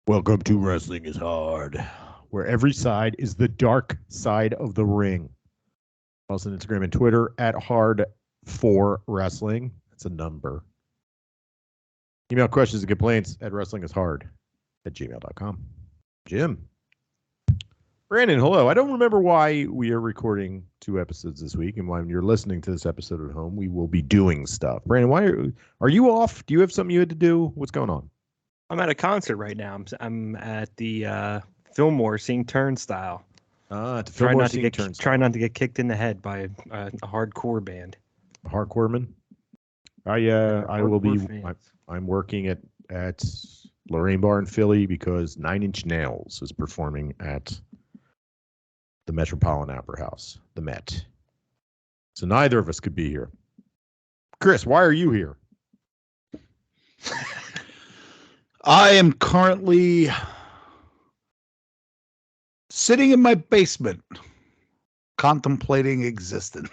Welcome to Wrestling is Hard, where every side is the dark side of the ring. Also on Instagram and Twitter at Hard4Wrestling. That's a number. Email questions and complaints at wrestlingishard@gmail.com. Jim. Brandon, hello. I don't remember why we are recording 2 episodes this week, and when you're listening to this episode at home, we will be doing stuff. Brandon, why are you off? Do you have something you had to do? What's going on? I'm at a concert right now. I'm at the Fillmore seeing Turnstile. Trying not to get kicked in the head by a hardcore band. Hardcore-man? I will be. I'm working at Lorraine Bar in Philly because Nine Inch Nails is performing at the Metropolitan Opera House, the Met. So neither of us could be here. Chris, why are you here? I am currently sitting in my basement, contemplating existence,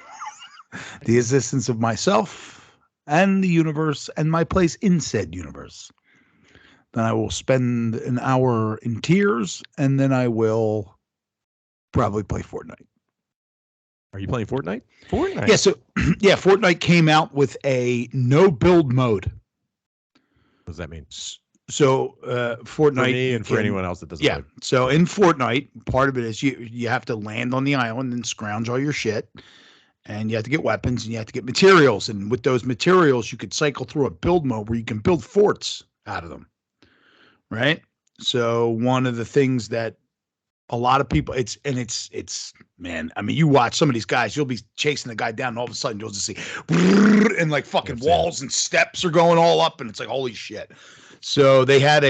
the existence of myself and the universe and my place in said universe. Then I will spend an hour in tears, and then I will probably play Fortnite. Are you playing Fortnite? Fortnite? Yeah, so Fortnite came out with a no build mode. What does that mean? So Fortnite, for me and for anyone else that doesn't. Yeah. So in Fortnite, part of it is you have to land on the island and scrounge all your shit, and you have to get weapons and you have to get materials. And with those materials, you could cycle through a build mode where you can build forts out of them. Right. So one of the things that a lot of people, it's man, I mean, you watch some of these guys, you'll be chasing the guy down, and all of a sudden you'll just see, and like fucking walls and steps are going all up, and it's like, holy shit. So they had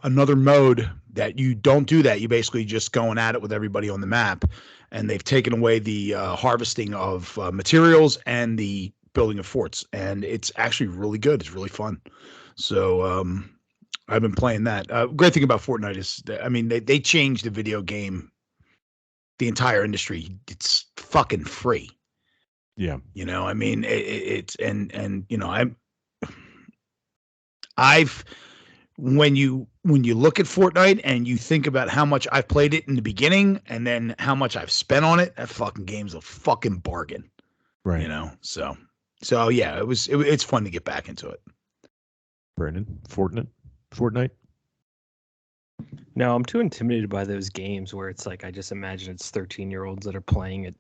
another mode that you don't do that. You basically just going at it with everybody on the map, and they've taken away the harvesting of materials and the building of forts, and it's actually really good. It's really fun. So I've been playing that. Great thing about Fortnite is, I mean, they changed the video game, the entire industry. It's fucking free. Yeah. You know, I mean, it's and you know, I've when you look at Fortnite and you think about how much I've played it in the beginning and then how much I've spent on it, that fucking game's a fucking bargain. Right. You know, so yeah, it's fun to get back into it. Brandon, Fortnite. No, I'm too intimidated by those games where it's like I just imagine it's 13-year-olds that are playing it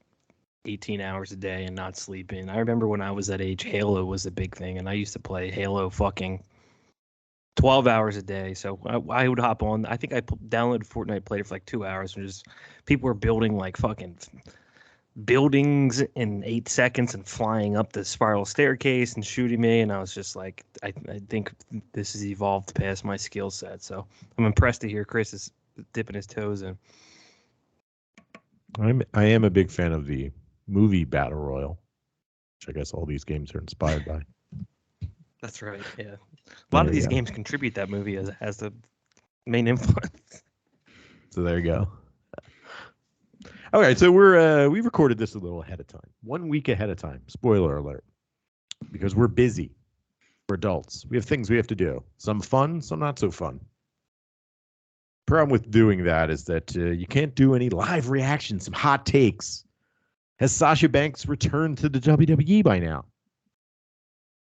18 hours a day and not sleeping. I remember when I was that age, Halo was a big thing, and I used to play Halo fucking 12 hours a day. So I would hop on. I think I downloaded Fortnite, played it for like 2 hours, and just people were building like fucking buildings in 8 seconds and flying up the spiral staircase and shooting me. And I was just like, I think this has evolved past my skill set. So I'm impressed to hear Chris is dipping his toes in. I am a big fan of the movie Battle Royale, which I guess all these games are inspired by. That's right. Yeah. A lot of these games contribute that movie as the main influence. So there you go. All right, so we recorded this a little ahead of time, 1 week ahead of time. Spoiler alert, because we're busy. We're adults. We have things we have to do. Some fun, some not so fun. Problem with doing that is that you can't do any live reactions, some hot takes. Has Sasha Banks returned to the WWE by now?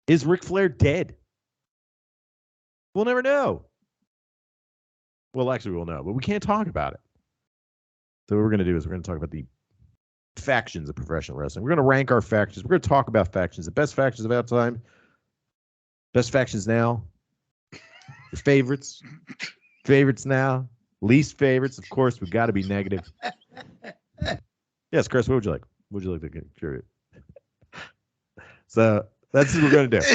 Is Ric Flair dead? We'll never know. Well, actually, we'll know, but we can't talk about it. So what we're going to do is we're going to talk about the factions of professional wrestling. We're going to rank our factions. We're going to talk about factions. The best factions of our time. Best factions now. Your favorites. Favorites now. Least favorites. Of course, we've got to be negative. Yes, Chris, what would you like? What would you like to contribute? So that's what we're going to do.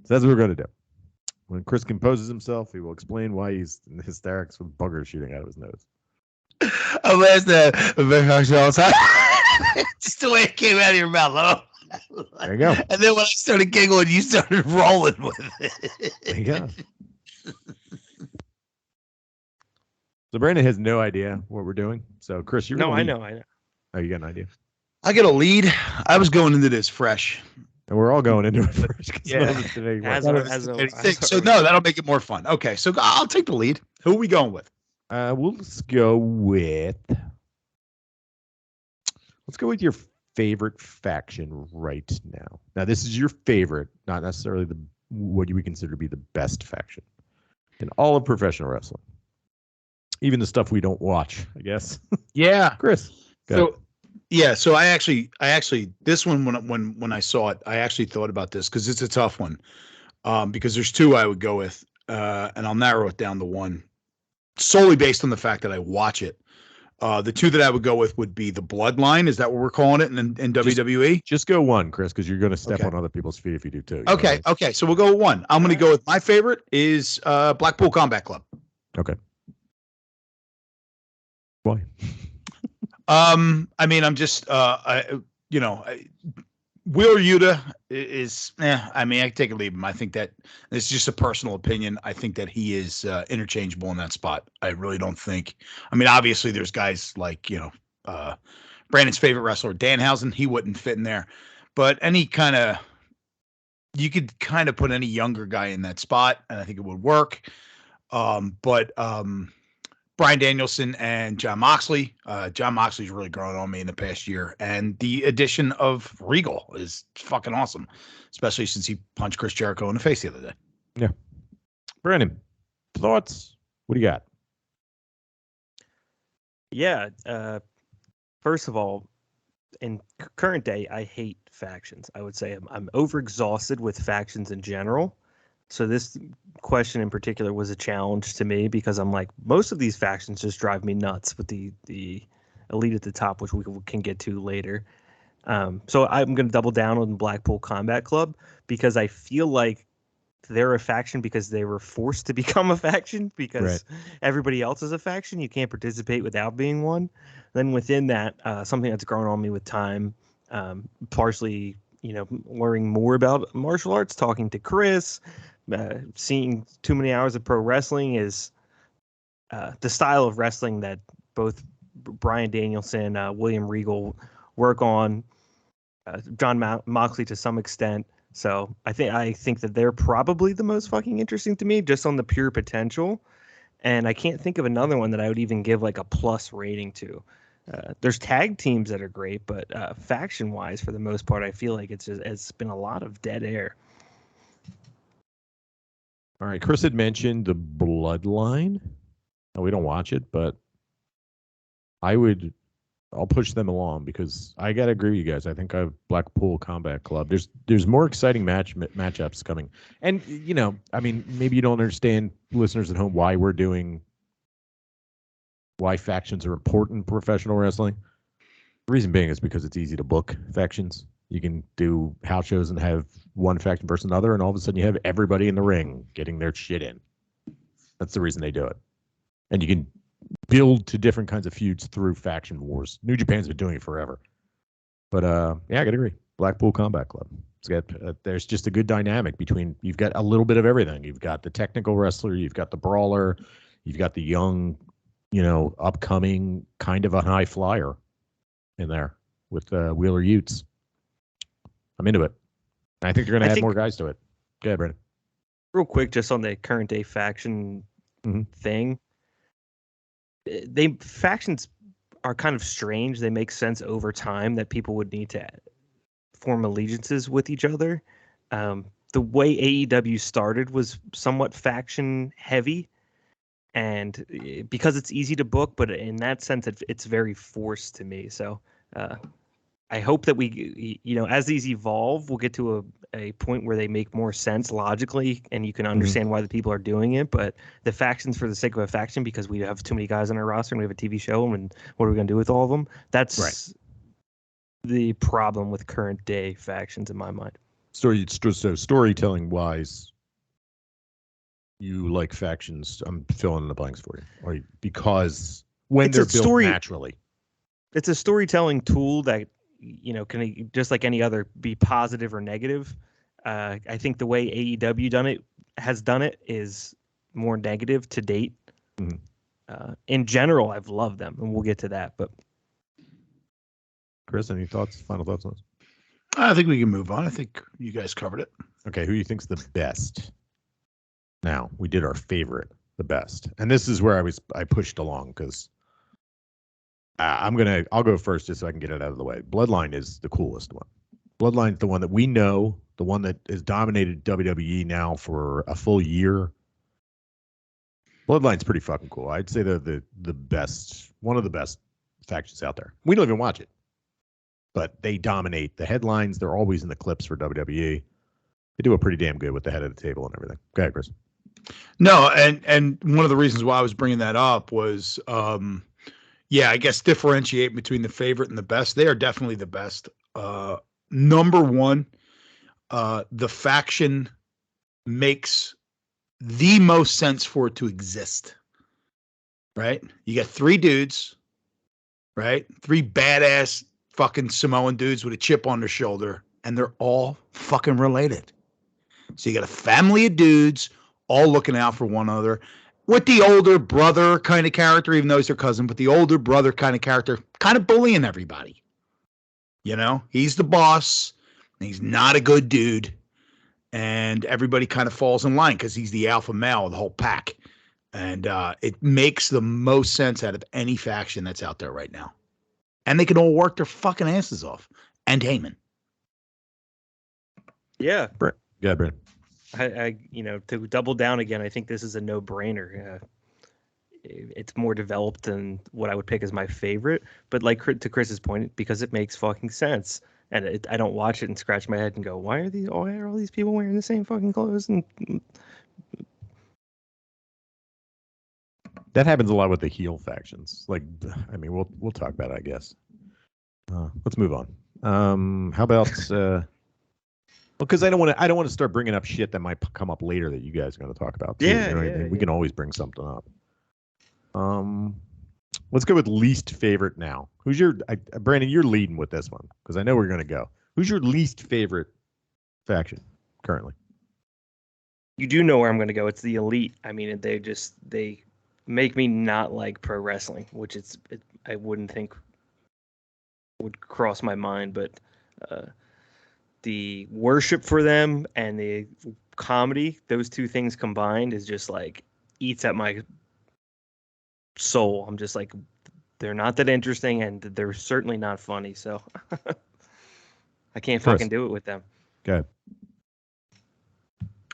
So that's what we're going to do. When Chris composes himself, he will explain why he's in hysterics with buggers shooting out of his nose. I laughed at all the time. Just the way it came out of your mouth. There you go. And then when I started giggling, you started rolling with it. There you go. So Brandon has no idea what we're doing. So Chris, you're I know. Oh, you got an idea? I get a lead. I was going into this fresh. And we're all going into it first. 'Cause Yeah. none of us did any work. As None a- of us as did a- anything. as a- So no, that'll make it more fun. Okay, so I'll take the lead. Who are we going with? We'll just go with. Let's go with your favorite faction right now. Now, this is your favorite, not necessarily what you would consider to be the best faction in all of professional wrestling. Even the stuff we don't watch, I guess. Yeah, Chris. Go ahead. So yeah, so I actually this one when I saw it, I actually thought about this because it's a tough one. Because there's two I would go with, and I'll narrow it down to one solely based on the fact that I watch it. The two that I would go with would be the Bloodline. Is that what we're calling it in WWE? Just go one, Chris, because you're going to step Okay. on other people's feet if you do two. You know Okay, what okay. So we'll go with one. I'm going to go with my favorite is Blackpool Combat Club. I mean? Why? I mean, I'm just Wheeler Yuta is, I mean, I can take it or leave him. I think that it's just a personal opinion. I think that he is interchangeable in that spot. I really don't think. I mean, obviously, there's guys like, Brandon's favorite wrestler, Danhausen. He wouldn't fit in there. But you could kind of put any younger guy in that spot, and I think it would work. But Bryan Danielson and Jon Moxley. Jon Moxley's really grown on me in the past year. And the addition of Regal is fucking awesome, especially since he punched Chris Jericho in the face the other day. Yeah. Brandon, thoughts? What do you got? Yeah. First of all, in current day, I hate factions. I would say I'm overexhausted with factions in general. So this question in particular was a challenge to me because I'm like, most of these factions just drive me nuts with the elite at the top, which we can get to later. So I'm going to double down on Blackpool Combat Club because I feel like they're a faction because they were forced to become a faction because everybody else is a faction. You can't participate without being one. Then within that, something that's grown on me with time, partially, learning more about martial arts, talking to Chris, seeing too many hours of pro wrestling is the style of wrestling that both Bryan Danielson, William Regal work on, Jon Moxley to some extent. So I think that they're probably the most fucking interesting to me just on the pure potential. And I can't think of another one that I would even give like a plus rating to. There's tag teams that are great, but faction wise, for the most part, I feel like it's been a lot of dead air. All right. Chris had mentioned the Bloodline. Now, we don't watch it, but I'll push them along because I gotta agree with you guys. I think I have Blackpool Combat Club. There's more exciting matchups coming, and I mean, maybe you don't understand, listeners at home, why factions are important in professional wrestling. The reason being is because it's easy to book factions. You can do house shows and have one faction versus another, and all of a sudden you have everybody in the ring getting their shit in. That's the reason they do it, and you can build to different kinds of feuds through faction wars. New Japan's been doing it forever. But yeah, I gotta agree. Blackpool Combat Club. It's got there's just a good dynamic between. You've got a little bit of everything. You've got the technical wrestler. You've got the brawler. You've got the young, upcoming kind of a high flyer in there with Wheeler Utes. I'm into it. And I think they're gonna add more guys to it. Go ahead, Brandon. Real quick, just on the current day faction thing. Factions are kind of strange. They make sense over time that people would need to form allegiances with each other. The way AEW started was somewhat faction heavy, and because it's easy to book, but in that sense, it's very forced to me. So I hope that we, as these evolve, we'll get to a point where they make more sense logically and you can understand why the people are doing it. But the factions for the sake of a faction, because we have too many guys on our roster and we have a TV show, and what are we going to do with all of them? That's the problem with current day factions in my mind. So storytelling wise, you like factions. I'm filling in the blanks for you. Or because when they're built naturally. It's a storytelling tool that, can, just like any other, be positive or negative. I think the way AEW has done it is more negative to date. In general, I've loved them, and we'll get to that. But Chris, any final thoughts on this? I think we can move on. I think you guys covered it. Okay, who do you think's the best? Now we did our favorite, the best, and this is where I pushed along because I'll go first just so I can get it out of the way. Bloodline is the coolest one. Bloodline's the one that we know, the one that has dominated WWE now for a full year. Bloodline's pretty fucking cool. I'd say they're the best, one of the best factions out there. We don't even watch it, but they dominate the headlines. They're always in the clips for WWE. They do a pretty damn good with the head of the table and everything. Go ahead, Chris. No, and one of the reasons why I was bringing that up was, I guess differentiate between the favorite and the best. They are definitely the best. Number one, the faction makes the most sense for it to exist. Right? You got three dudes, right? Three badass fucking Samoan dudes with a chip on their shoulder, and they're all fucking related. So you got a family of dudes all looking out for one another with the older brother kind of character, even though he's their cousin, but the older brother kind of character, kind of bullying everybody. You know, he's the boss. And he's not a good dude. And everybody kind of falls in line because he's the alpha male of the whole pack. And it makes the most sense out of any faction that's out there right now. And they can all work their fucking asses off. And Heyman. Yeah. Yeah, Brent. I to double down again, I think this is a no-brainer. It's more developed than what I would pick as my favorite, but like to Chris's point, because it makes fucking sense, and I don't watch it and scratch my head and go, why are all these people wearing the same fucking clothes? And that happens a lot with the heel factions. Like, I mean, we'll talk about it, I guess. Let's move on. How about? Because I don't want to start bringing up shit that might come up later that you guys are going to talk about. Too. Yeah, we can always bring something up. Let's go with least favorite now. Who's your Brandon? You're leading with this one because I know we're going to go. Who's your least favorite faction currently? You do know where I'm going to go. It's the Elite. I mean, they make me not like pro wrestling, which I wouldn't think would cross my mind, but the worship for them and the comedy, those two things combined is just like eats at my soul. I'm just like, they're not that interesting and they're certainly not funny. So I can't fucking do it with them. Go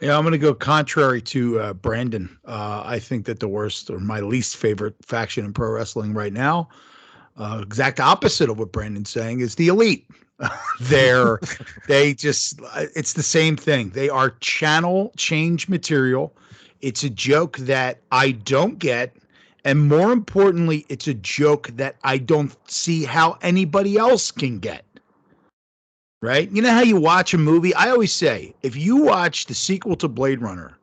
Yeah, I'm going to go contrary to Brandon. I think that the worst or my least favorite faction in pro wrestling right now, exact opposite of what Brandon's saying, is the Elite. It's the same thing. They are channel change material. It's a joke that I don't get. And more importantly, it's a joke that I don't see how anybody else can get. Right? You know how you watch a movie? I always say, if you watch the sequel to Blade Runner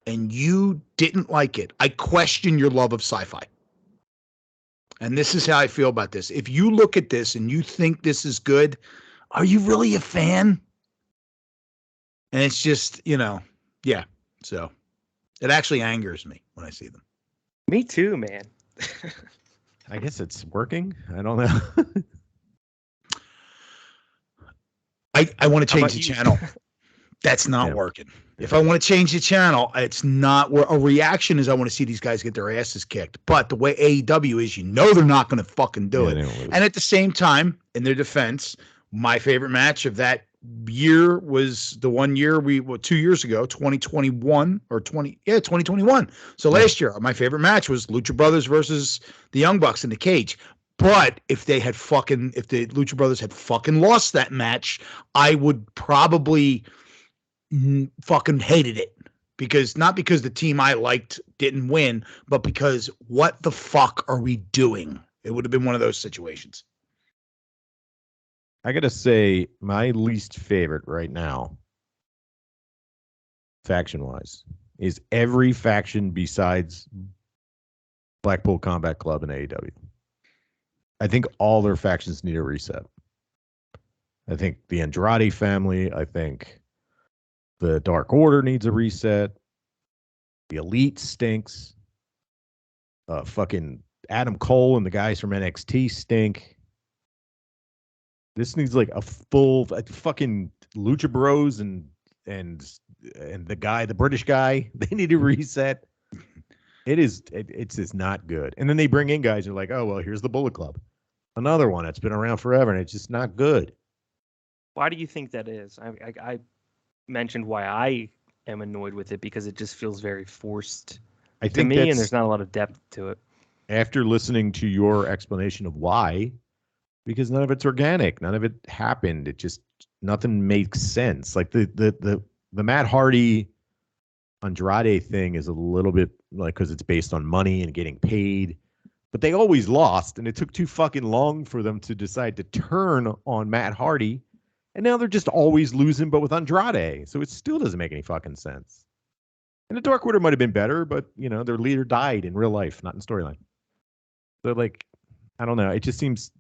and you didn't like it, I question your love of sci-fi. And this is how I feel about this. If you look at this and you think this is good, are you really a fan? And it's just, yeah. So it actually angers me when I see them. Me too, man. I guess it's working. I don't know. I want to change the channel. That's not working. If I want to change the channel, it's not where a reaction is. I want to see these guys get their asses kicked. But the way AEW is, they're not going to fucking do it. And at the same time, in their defense, my favorite match of that year was the 1 year 2 years ago, 2021 or 2021. So last year, my favorite match was Lucha Brothers versus the Young Bucks in the cage. But if the Lucha Brothers had fucking lost that match, I would probably fucking hated it. Not because the team I liked didn't win, but because what the fuck are we doing? It would have been one of those situations. I got to say, my least favorite right now, faction-wise, is every faction besides Blackpool Combat Club and AEW. I think all their factions need a reset. I think the Andrade family, I think the Dark Order needs a reset. The Elite stinks. Fucking Adam Cole and the guys from NXT stink. This needs like a full fucking Lucha Bros and the British guy. They need to reset. It's just not good. And then they bring in guys who are like, oh well, here's the Bullet Club, another one that's been around forever, and it's just not good. Why do you think that is? I mentioned why I am annoyed with it because it just feels very forced I to think me, and that's there's not a lot of depth to it. after listening to your explanation of why, because none of it's organic, none of it happened. It just nothing makes sense. Like the Matt Hardy Andrade thing is a little bit like because it's based on money and getting paid, but they always lost, and it took too fucking long for them to decide to turn on Matt Hardy, and now they're just always losing, but with Andrade, so it still doesn't make any fucking sense. And the Dark Order might have been better, but their leader died in real life, not in storyline. So like, I don't know. It just seems.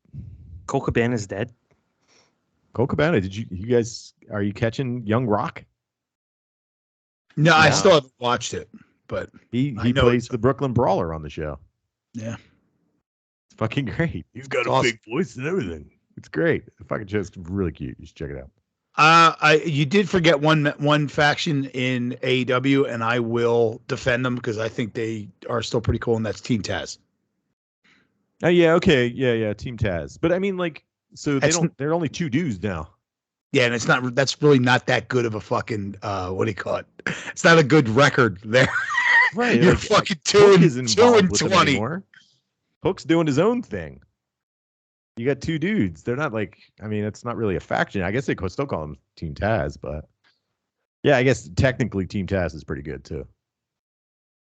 Cole Cabana's dead. Cole Cabana, you guys, are you catching Young Rock? No, I Yeah. still haven't watched it, but He I know plays it's- the Brooklyn Brawler on the show. yeah. It's fucking great. He's got It's a awesome. big voice and everything. It's great. The fucking show's really cute. You should check it out. You did forget one faction in AEW, and I will defend them because I think they are still pretty cool, and that's Team Taz. Oh yeah, okay, yeah, Team Taz. But I mean, like, so That's they're only two dudes now. Yeah, and that's really not that good of a fucking what do you call it? It's not a good record there. Right. You're like, fucking Hook 2 isn't and involved with them 20. anymore. Hook's doing his own thing. You got two dudes. They're not like, I mean, it's not really a faction. I guess they could still call them Team Taz, but yeah, I guess technically Team Taz is pretty good too.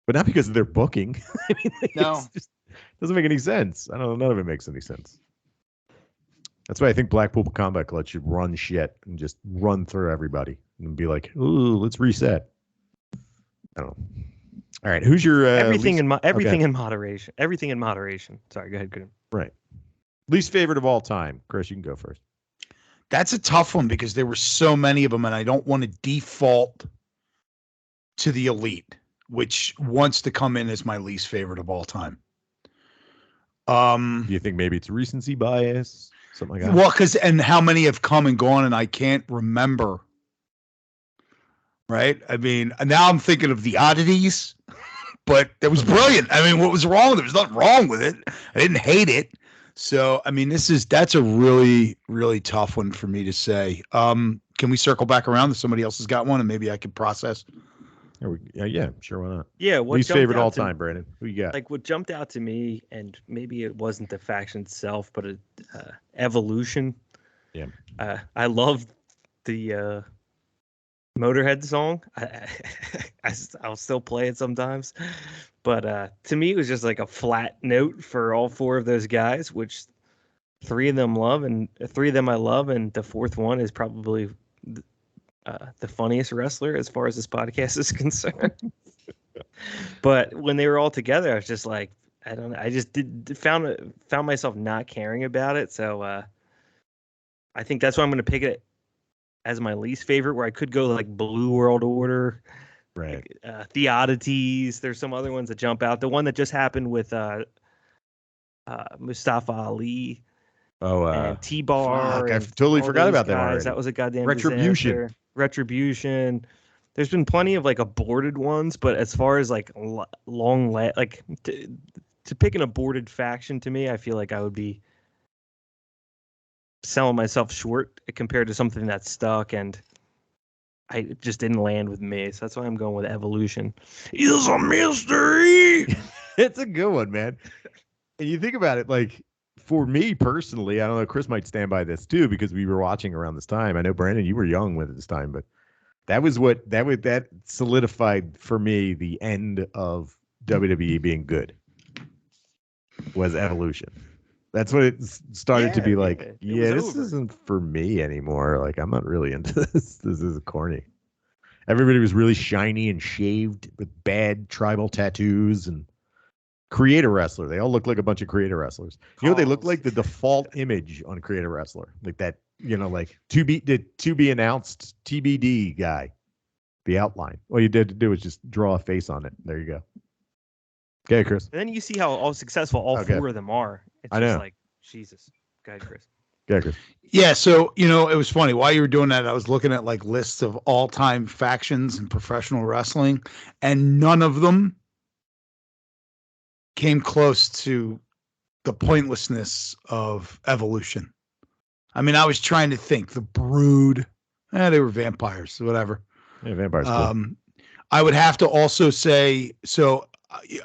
But not because of their booking. I mean, like, No. it just doesn't make any sense. I don't know. None of it makes any sense. That's why I think Blackpool Combat Club should run shit and just run through everybody and be like, ooh, let's reset. I don't know. All right, who's your Everything least, in moderation. Everything in moderation. Sorry, go ahead, Graham. right least favorite of all time? Chris, you can go first. That's a tough one because there were so many of them, and I don't want to default to the Elite, which wants to come in as my least favorite of all time. Do you think maybe it's recency bias, something like that? Well, and how many have come and gone, and I can't remember. Right? I mean, now I'm thinking of the Oddities, but it was brilliant. I mean, what was wrong? There was nothing wrong with it. I didn't hate it. So, I mean, that's a really, really tough one for me to say. Can we circle back around if somebody else has got one and maybe I could process? Yeah, sure, why not? Yeah, what Least jumped favorite out all to- time, Brandon. Who you got? Like what jumped out to me, and maybe it wasn't the faction itself, but Evolution. Yeah. I love the Motorhead song. I'll still play it sometimes, but to me it was just like a flat note for all four of those guys, which three of them I love, and the fourth one is probably the funniest wrestler as far as this podcast is concerned. But when they were all together, I was just like, I don't know. I just found myself not caring about it. So I think that's why I'm going to pick it as my least favorite, where I could go like Blue World Order, Right. The Oddities. There's some other ones that jump out. The one that just happened with Mustafa Ali Oh, and T-Bar. fuck, I and totally all forgot those about them guys. already. That was a goddamn Retribution. disaster. Retribution. There's been plenty of like aborted ones, but as far as like to pick an aborted faction, to me, I feel like I would be selling myself short compared to something that's stuck, and it just didn't land with me. So that's why I'm going with Evolution. It's a mystery. It's a good one, man. And you think about it, like for me personally, I don't know, Chris might stand by this too because we were watching around this time. I know Brandon, you were young with this time, but that solidified for me the end of WWE being good. Was Evolution. That's what it started to be like. It Yeah, was this over. isn't for me anymore. Like I'm not really into this. This is corny. Everybody was really shiny and shaved with bad tribal tattoos and creator wrestler. They all look like a bunch of creator wrestlers. You know what they look Calls. like? The default image on creator wrestler. Like that, like to be announced TBD guy. The outline. All you did to do was just draw a face on it. There you go. Okay, Chris. And then you see how successful all Okay. four of them are. It's I just know. like, Jesus. Go ahead, Chris. Yeah, Chris. Yeah, so it was funny while you were doing that. I was looking at like lists of all-time factions in professional wrestling, and none of them came close to the pointlessness of Evolution. I mean, I was trying to think. The Brood, they were vampires, whatever. Yeah, vampires. Cool. I would have to also say, so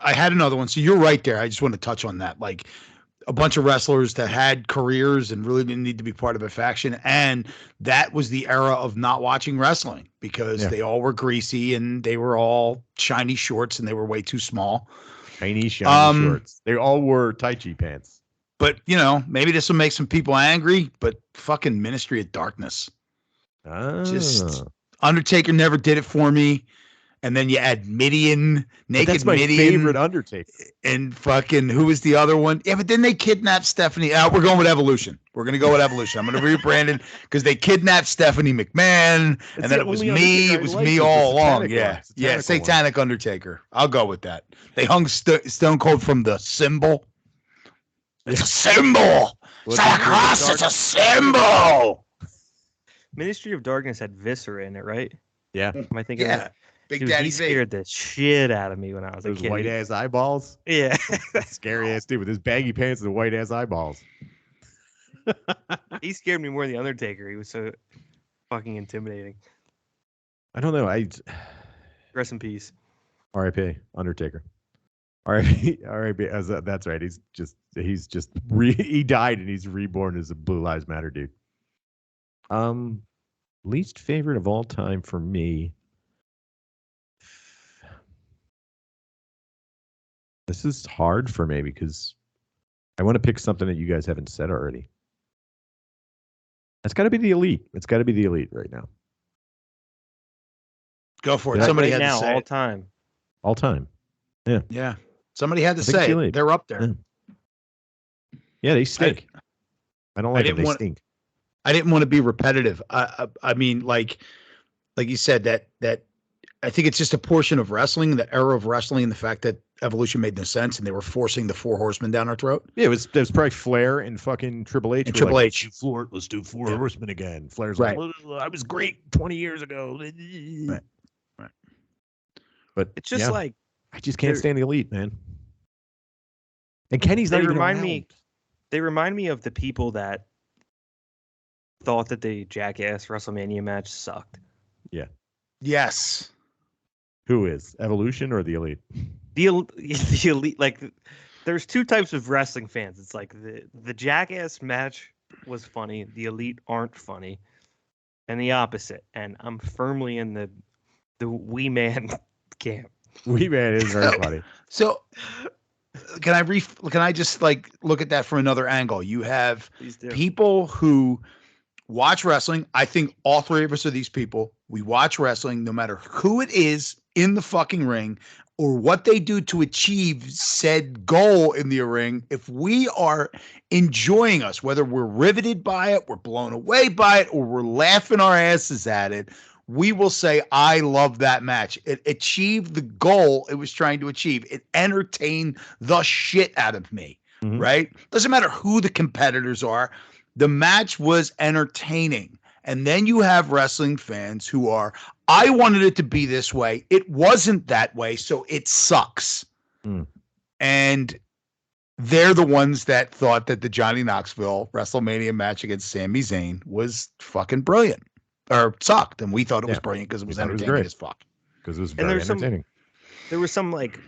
I had another one. So you're right there. I just want to touch on that. Like a bunch of wrestlers that had careers and really didn't need to be part of a faction. And that was the era of not watching wrestling because they all were greasy and they were all shiny shorts and they were way too small. Shiny shorts. They all wore Tai Chi pants. But, maybe this will make some people angry, but fucking Ministry of Darkness. Just Undertaker never did it for me. And then you add Mideon, Naked That's my Mideon. favorite Undertaker. And fucking, who was the other one? Yeah, but then they kidnapped Stephanie. We're going with Evolution. We're going to go with Evolution. I'm going to rebrand it because they kidnapped Stephanie McMahon. And then it was me. It was me all along. Yeah. Yeah. Satanic Undertaker. I'll go with that. They hung Stone Cold from the symbol. It's a symbol. It's not a cross. It's a symbol. Ministry of Darkness had Viscera in it, right? Yeah. Am I thinking? Yeah. Big Daddy he scared the shit out of me when I was a kid. White ass eyeballs. Yeah. Scary ass dude with his baggy pants and white ass eyeballs. He scared me more than the Undertaker. He was so fucking intimidating. I don't know. Rest in peace. R.I.P. Undertaker. R.I.P. That's right. He died and he's reborn as a Blue Lives Matter dude. Least favorite of all time for me. This is hard for me because I want to pick something that you guys haven't said already. That's got to be the Elite. It's got to be the Elite right now. Go for it. Somebody had to say all it. time. All time. Yeah. Yeah. Somebody had to say it. They're up there. Yeah, they stink. I don't like them. They stink. I didn't want to be repetitive. I mean, like you said, that I think it's just a portion of wrestling, the era of wrestling, and the fact that Evolution made no sense, and they were forcing the Four Horsemen down our throat. Yeah, it was probably Flair and fucking Triple H. And Triple H. Let's do Four Horsemen again. Flair's like, I was great 20 years ago. Right. But it's just like I just can't stand the Elite, man. And Kenny's not even around. They remind me of the people that thought that the Jackass WrestleMania match sucked. Yeah. Yes. Who is Evolution or the Elite? The Elite, like, there's two types of wrestling fans. It's like the Jackass match was funny, the Elite aren't funny, and the opposite. And I'm firmly in the Wee Man camp. Wee Man is very funny. So can I just like look at that from another angle? You have people who watch wrestling. I think all three of us are these people. We watch wrestling no matter who it is in the fucking ring or what they do to achieve said goal in the ring. If we are enjoying us, whether we're riveted by it, we're blown away by it, or we're laughing our asses at it, we will say, I love that match. It achieved the goal it was trying to achieve. It entertained the shit out of me, right? Doesn't matter who the competitors are. The match was entertaining. And then you have wrestling fans who are, I wanted it to be this way. It wasn't that way, so it sucks. And they're the ones that thought that the Johnny Knoxville WrestleMania match against Sami Zayn was fucking brilliant. Or sucked. And we thought it was brilliant because it was entertaining as fuck. Because it was very entertaining. There was some like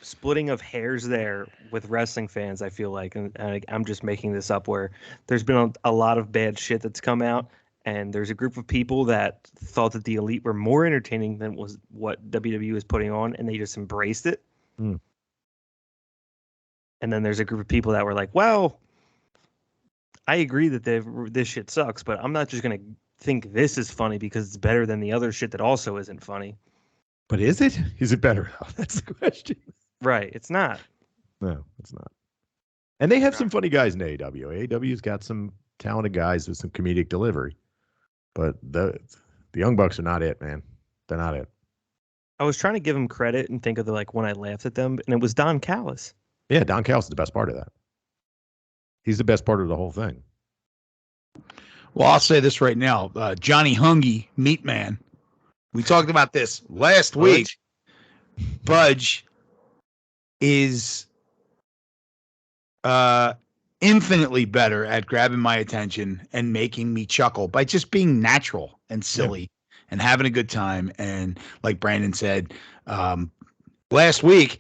splitting of hairs there with wrestling fans, I feel like, and I'm just making this up, where there's been a lot of bad shit that's come out, and there's a group of people that thought that the Elite were more entertaining than was what WWE was putting on, and they just embraced it. And then there's a group of people that were like, well, I agree that this shit sucks, but I'm not just going to think this is funny because it's better than the other shit that also isn't funny. But is it? Is it better? That's the question. Right. It's not. No, it's not. And they have some funny guys in AEW. AEW's got some talented guys with some comedic delivery. But the Young Bucks are not it, man. They're not it. I was trying to give them credit and think of when I laughed at them, and it was Don Callis. Yeah, Don Callis is the best part of that. He's the best part of the whole thing. Well, I'll say this right now. Johnny Hungy, Meat Man. We talked about this last week. Budge is infinitely better at grabbing my attention and making me chuckle by just being natural and silly and having a good time. And like Brandon said last week,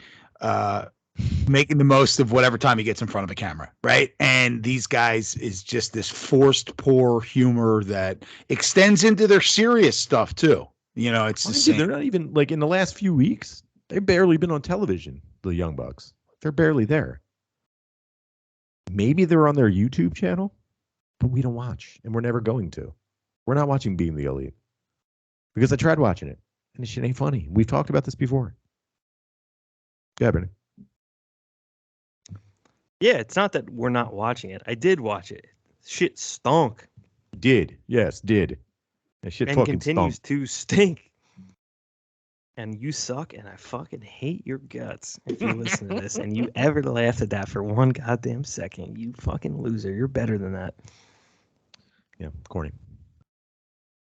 making the most of whatever time he gets in front of a camera, right? And these guys is just this forced poor humor that extends into their serious stuff too. You know, it's the same. They're not even like in the last few weeks. They've barely been on television. The Young Bucks. They're barely there. Maybe they're on their YouTube channel, but we don't watch, and we're never going to. We're not watching Being the Elite because I tried watching it, and this shit ain't funny. We've talked about this before. Yeah, Brandon. Yeah, it's not that we're not watching it. I did watch it. Shit stunk. Did. That shit and fucking continues stunk. to stink. And you suck, and I fucking hate your guts if you listen to this and you ever laugh at that for one goddamn second. You fucking loser. You're better than that. Yeah, corny.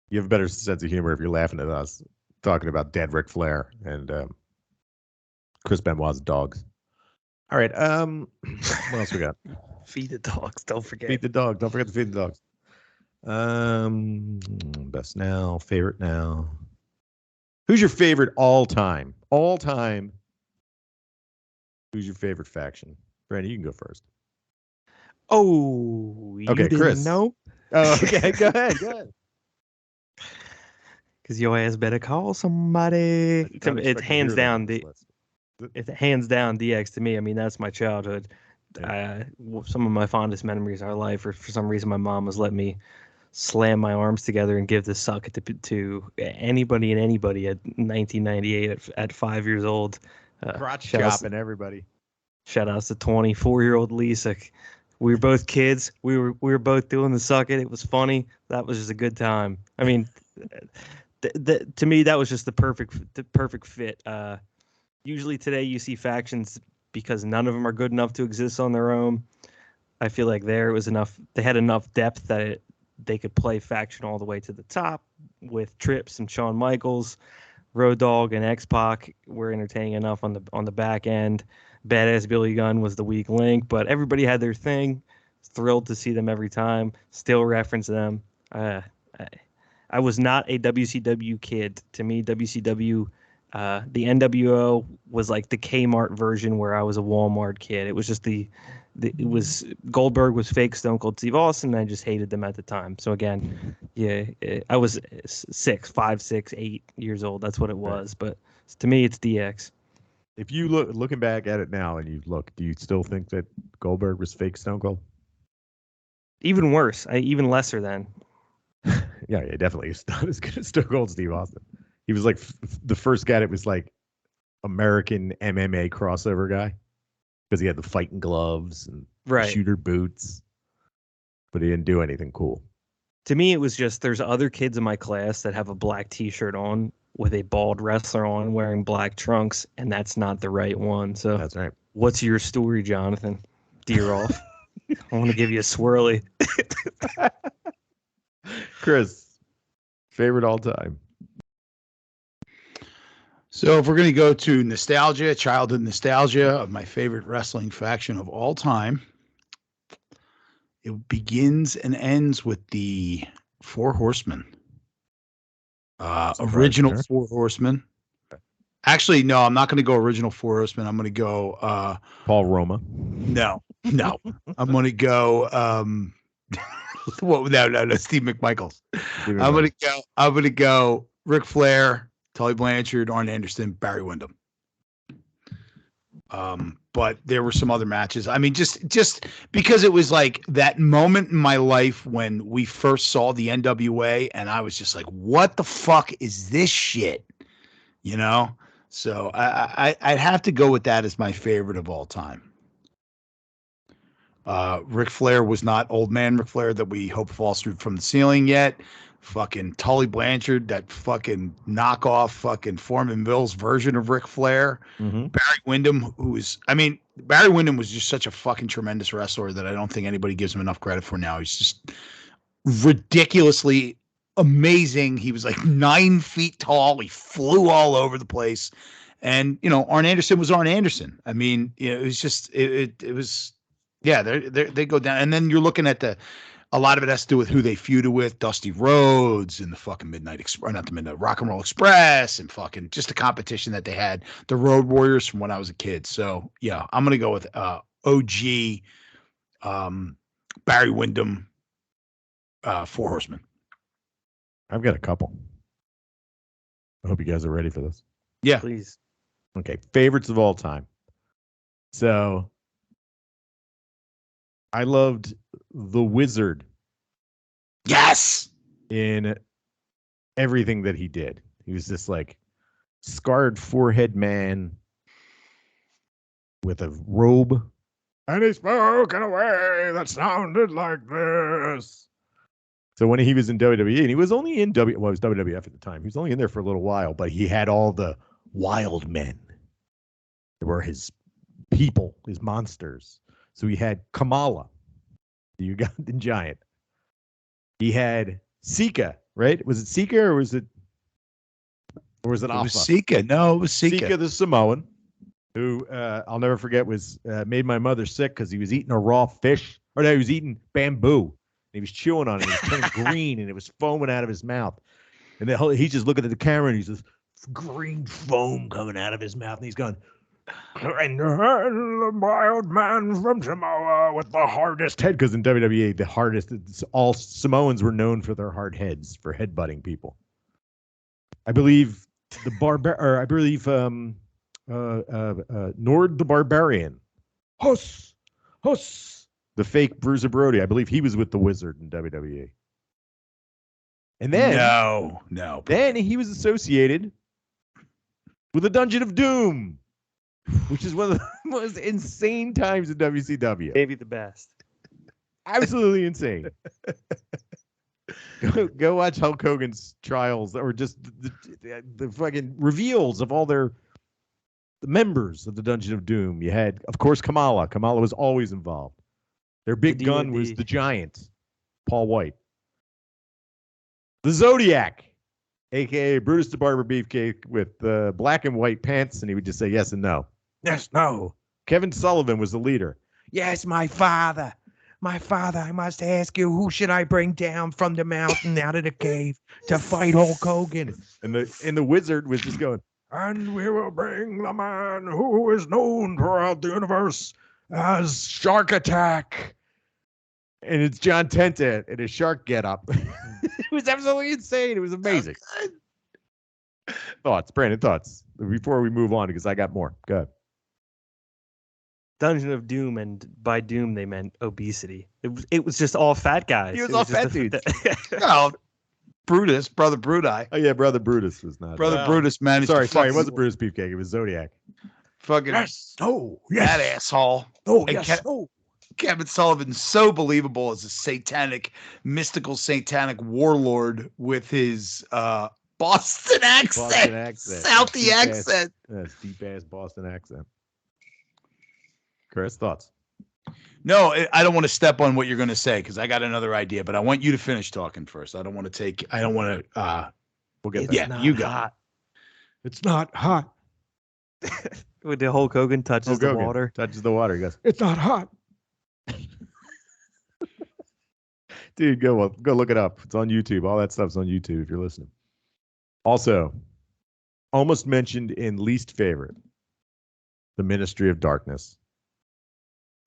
You have a better sense of humor if you're laughing at us talking about dead Ric Flair and Chris Benoit's dogs. All right. What else we got? Feed the dogs. Don't forget. Feed the dog. Don't forget to feed the dogs. Best now, favorite now. Who's your favorite all time? All time. Who's your favorite faction? Brandon, you can go first. Oh, you Okay, didn't Chris. know? Oh, okay, go ahead. Because your ass better call somebody. It's hands down it's hands down DX to me. I mean, that's my childhood. Yeah. Some of my fondest memories of our life, or for some reason, my mom was letting me slam my arms together and give the suck to anybody and anybody at 1998 at 5 years old. Crotch chopping everybody. Shout outs to 24-year-old Lisa. We were both kids. We were both doing the suck it. It was funny. That was just a good time. I mean, to me, that was just the perfect fit. Usually today you see factions because none of them are good enough to exist on their own. I feel like there was enough. They had enough depth that they could play faction all the way to the top with Trips and Shawn Michaels. Road Dogg and X-Pac were entertaining enough on the back end. Badass Billy Gunn was the weak link, but everybody had their thing. Thrilled to see them every time. Still reference them. I was not a WCW kid. To me, WCW, the NWO was like the Kmart version where I was a Walmart kid. It was just it was Goldberg was fake Stone Cold Steve Austin, and I just hated them at the time. So again, I was 5, 6, 8 years old. That's what it was. But to me, it's DX. If you looking back at it now and you look, do you still think that Goldberg was fake Stone Cold? Even worse. Even lesser than. Yeah, definitely. He's not as good as Stone Cold Steve Austin. He was like the first guy that was like American MMA crossover guy because he had the fighting gloves and shooter boots, but he didn't do anything cool. To me, it was just there's other kids in my class that have a black T-shirt on with a bald wrestler on wearing black trunks, and that's not the right one. So that's right. What's your story, Jonathan? Deer off. I want to give you a swirly. Chris, favorite all time. So if we're going to go to nostalgia, childhood nostalgia of my favorite wrestling faction of all time, it begins and ends with the Four Horsemen. Original Four Horsemen. Actually, no, I'm not going to go original Four Horsemen. I'm going to go Paul Roma. No. I'm going to go no, Steve McMichaels. I'm going to go Ric Flair, Tully Blanchard, Arn Anderson, Barry Windham. But there were some other matches. I mean, just because it was like that moment in my life when we first saw the NWA, and I was just like, "What the fuck is this shit?" You know. So I'd have to go with that as my favorite of all time. Ric Flair was not old man Ric Flair that we hope falls through from the ceiling yet. Fucking Tully Blanchard, that fucking knockoff fucking Foreman Mills version of Ric Flair. Mm-hmm. Barry Windham, Barry Windham was just such a fucking tremendous wrestler that I don't think anybody gives him enough credit for now. He's just ridiculously amazing. He was like 9 feet tall. He flew all over the place. And, Arn Anderson was Arn Anderson. I mean, it was just, it was, yeah, they go down. And then you're looking at a lot of it has to do with who they feuded with, Dusty Rhodes and the fucking not the Midnight Rock and Roll Express, and fucking just the competition that they had, the Road Warriors from when I was a kid. So yeah, I'm gonna go with OG, Barry Windham, Four Horsemen. I've got a couple. I hope you guys are ready for this. Yeah, Please. Okay, favorites of all time. So I loved the Wizard. Yes. In everything that he did. He was this like scarred forehead man with a robe. And he spoke in a way that sounded like this. So when he was in WWE, and he was only in it was WWF at the time. He was only in there for a little while, but he had all the wild men. They were his people, his monsters. So he had Kamala, the Ugandan giant. He had Sika, right? Was it Sika or was it Alpha? It was Sika. No, it was Sika. Sika the Samoan, who I'll never forget was made my mother sick because he was eating a raw fish. Or no, he was eating bamboo. And he was chewing on it. It was turning green and it was foaming out of his mouth. And he's just looking at the camera and he's just green foam coming out of his mouth. And he's going, and the wild man from Samoa with the hardest head. Because in WWE, the hardest, all Samoans were known for their hard heads, for headbutting people. I believe Nord the Barbarian. Huss. The fake Bruiser Brody. I believe he was with the Wizard in WWE. And then no. Then he was associated with the Dungeon of Doom, which is one of the most insane times in WCW. Maybe the best. Absolutely insane. Go watch Hulk Hogan's trials, or just the fucking reveals of all the members of the Dungeon of Doom. You had, of course, Kamala. Kamala was always involved. Their big gun was the Giant, Paul White. The Zodiac, a.k.a. Brutus the Barber Beefcake, with black and white pants, and he would just say yes and no. Yes, no. Kevin Sullivan was the leader. Yes, my father. My father, I must ask you, who should I bring down from the mountain out of the cave to fight Hulk Hogan? And the Wizard was just going, and we will bring the man who is known throughout the universe as Shark Attack. And it's John Tenta in a shark getup. It was absolutely insane. It was amazing. Brandon, thoughts before we move on, because I got more. Go ahead. Dungeon of Doom, and by Doom they meant obesity. It was just all fat guys. He was all fat dudes. No, Brutus, Brother Brudi. Oh yeah, Brother Brutus was not. Brother Brutus managed. Sorry, it wasn't Brutus Beefcake. It was Zodiac. Fucking that asshole. Kevin Sullivan's so believable as a mystical satanic warlord with his Boston accent. Southie accent. Deep ass Boston accent. Chris, thoughts? No, I don't want to step on what you're going to say because I got another idea, but I want you to finish talking first. I don't want to. We'll get there. Yeah, you got it. It's not hot. When the Hulk Hogan touches the water. Touches the water. He goes, it's not hot. Dude, go look it up. It's on YouTube. All that stuff's on YouTube if you're listening. Also, almost mentioned in least favorite, the Ministry of Darkness.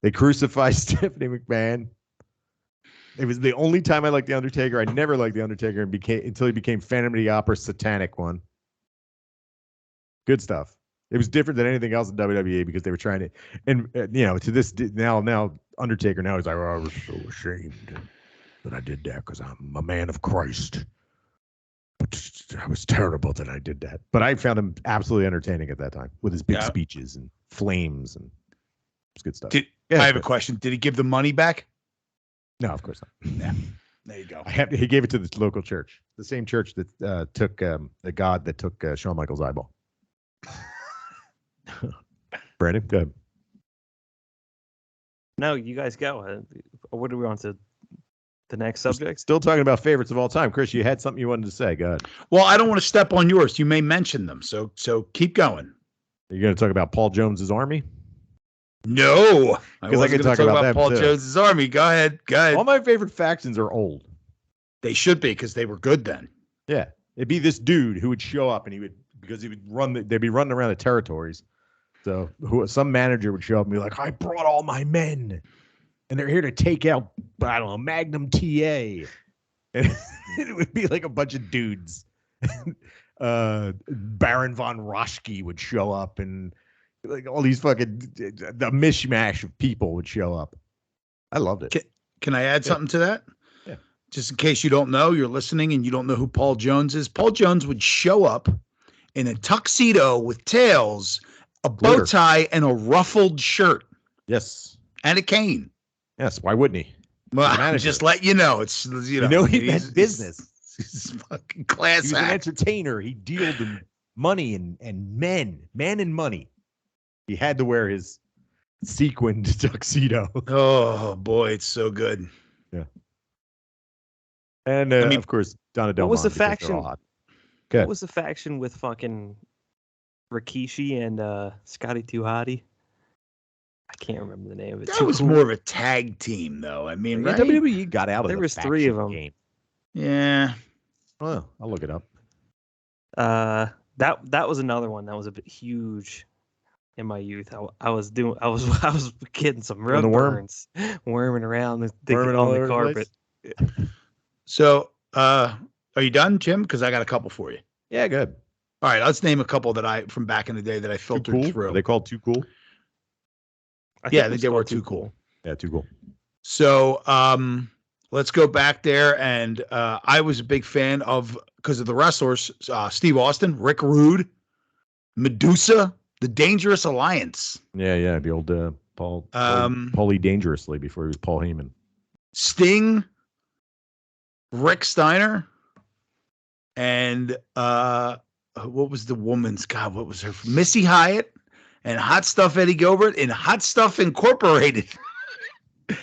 They crucified Stephanie McMahon. It was the only time I liked The Undertaker. I never liked The Undertaker until he became Phantom of the Opera satanic one. Good stuff. It was different than anything else in WWE because they were trying to, and to this now Undertaker now he's like, I was so ashamed that I did that because I'm a man of Christ. But I was terrible that I did that. But I found him absolutely entertaining at that time with his big speeches and flames, and it's good stuff. I have a question. Did he give the money back? No, of course not. Yeah. There you go. He gave it to the local church, the same church that took the God that took Shawn Michaels' eyeball. Brandon, go ahead. No, you guys go. What do we want to The next subject. Still talking about favorites of all time. Chris, you had something you wanted to say. Go ahead. Well, I don't want to step on yours. You may mention them, so keep going. Are you going to talk about Paul Jones's Army? No, Because I could talk about them Paul too. Jones's Army. Go ahead. All my favorite factions are old. They should be because they were good then. Yeah, it'd be this dude who would show up and they'd be running around the territories. So some manager would show up and be like, I brought all my men and they're here to take out, I don't know, Magnum TA. And it would be like a bunch of dudes. Baron von Raschke would show up and like all these fucking, the mishmash of people would show up. I loved it. Can I add something to that? Yeah. Just in case you don't know, you're listening and you don't know who Paul Jones is. Paul Jones would show up in a tuxedo with tails, a bow tie, and a ruffled shirt. Yes. And a cane. Yes. Why wouldn't he? Well, just let you know. It's, you know he meant business. He's fucking class He was an entertainer. He dealed in money and men and money. He had to wear his sequined tuxedo. Oh, boy. It's so good. Yeah. And of course, Donna Del What was the Monte, because they're faction? all hot. Good. What was the faction with fucking Rikishi and Scotty 2 Hotty? I can't remember the name of it. That was more of a tag team, though. I mean, Yeah, right? WWE got out of There the was three of faction them. game. Yeah. Oh, I'll look it up. That was another one that was a bit huge in my youth. I was getting some real the worm? burns, worming around Worming all on over the the carpet. So, are you done, Jim? Because I got a couple for you. Yeah, good. All right, let's name a couple that from back in the day that I Too filtered cool. through. Are they called Too Cool? Yeah, it was they were called too cool. Yeah, Too Cool. So, let's go back there, and I was a big fan because of the wrestlers: Steve Austin, Rick Rude, Medusa, the Dangerous Alliance, Yeah, the old Paulie Dangerously before he was Paul Heyman. Sting, Rick Steiner, and what was the woman's? God, what was her? Missy Hyatt, and Hot Stuff Eddie Gilbert, and Hot Stuff Incorporated. Of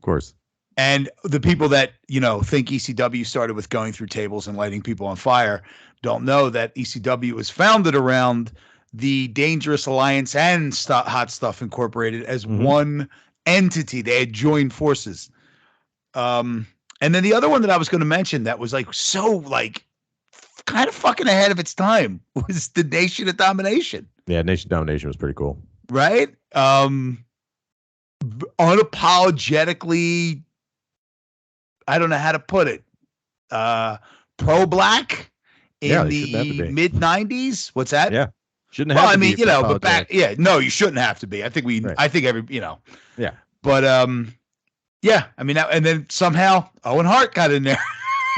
course. And the people that, think ECW started with going through tables and lighting people on fire don't know that ECW was founded around the Dangerous Alliance and Hot Stuff Incorporated as one entity. They had joined forces. And then the other one that I was going to mention that was kind of fucking ahead of its time was the Nation of Domination. Yeah, Nation Domination was pretty cool. Right? Unapologetically, I don't know how to put it. Pro-black in the mid-90s. What's that? Yeah. Shouldn't have to be. But back, no, you shouldn't have to be. I think Yeah. But yeah, I mean, and then somehow Owen Hart got in there.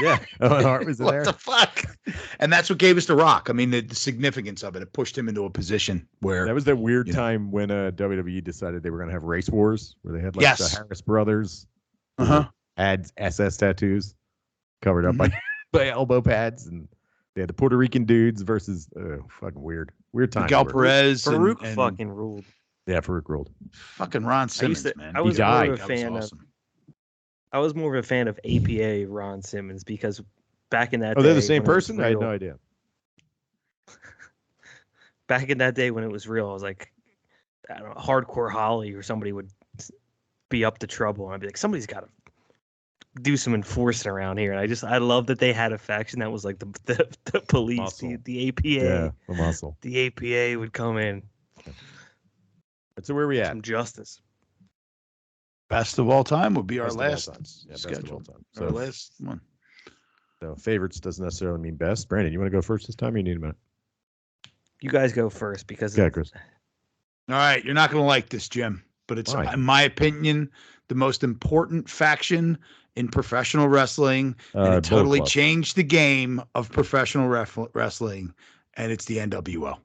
Yeah, Owen Hart was in there. What the fuck? And that's what gave us The Rock. I mean, the significance of it. It pushed him into a position where that was that weird time when WWE decided they were going to have race wars, where they had the Harris brothers, had SS tattoos covered up by elbow pads, and they had the Puerto Rican dudes versus fucking weird time. Miguel Perez, Farouk fucking ruled. Yeah, Farouk ruled. Fucking Ron Simmons, man. I was he died. More of a fan I was more of a fan of APA Ron Simmons because back in that day. Oh, they're the same person? I had no idea. Back in that day when it was real, I was like, I don't know, Hardcore Holly or somebody would be up to trouble. And I'd be like, somebody's got to do some enforcing around here. And I love that they had a faction that was like the police, the APA. Yeah, the muscle. The APA would come in. So where we at? Some justice. Best of all time would be our Best last of all time. Yeah, best schedule. of all time. Our last one. So favorites doesn't necessarily mean best. Brandon, you want to go first this time? Or you need a minute. You guys go first because. Yeah, Chris. All right, you're not going to like this, Jim, but it's, in my opinion, the most important faction in professional wrestling, and it totally changed the game of professional wrestling, and it's the NWO.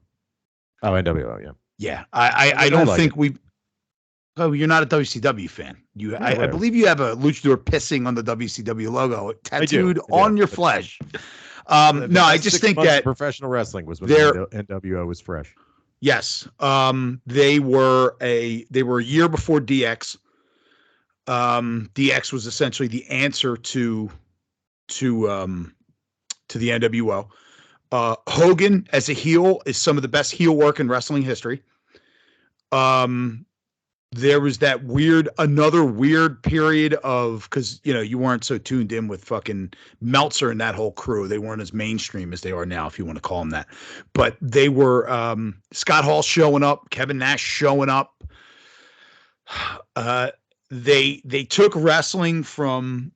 Oh, NWO, yeah. Yeah, I don't think we. Oh, you're not a WCW fan. I believe you have a luchador pissing on the WCW logo tattooed on your flesh. No, I just think that professional wrestling was when the NWO was fresh. Yes, they were a year before DX. DX was essentially the answer to the NWO. Hogan as a heel is some of the best heel work in wrestling history. There was that another weird period of, because you weren't so tuned in with fucking Meltzer and that whole crew. They weren't as mainstream as they are now, if you want to call them that. But they were Scott Hall showing up, Kevin Nash showing up. They took wrestling from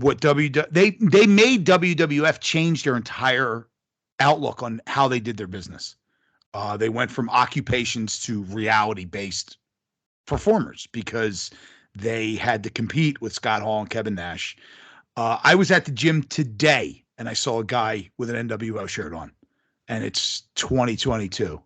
what they made WWF change their entire outlook on how they did their business. They went from occupations to reality-based performers because they had to compete with Scott Hall and Kevin Nash. I was at the gym today and I saw a guy with an NWO shirt on, and it's 2022.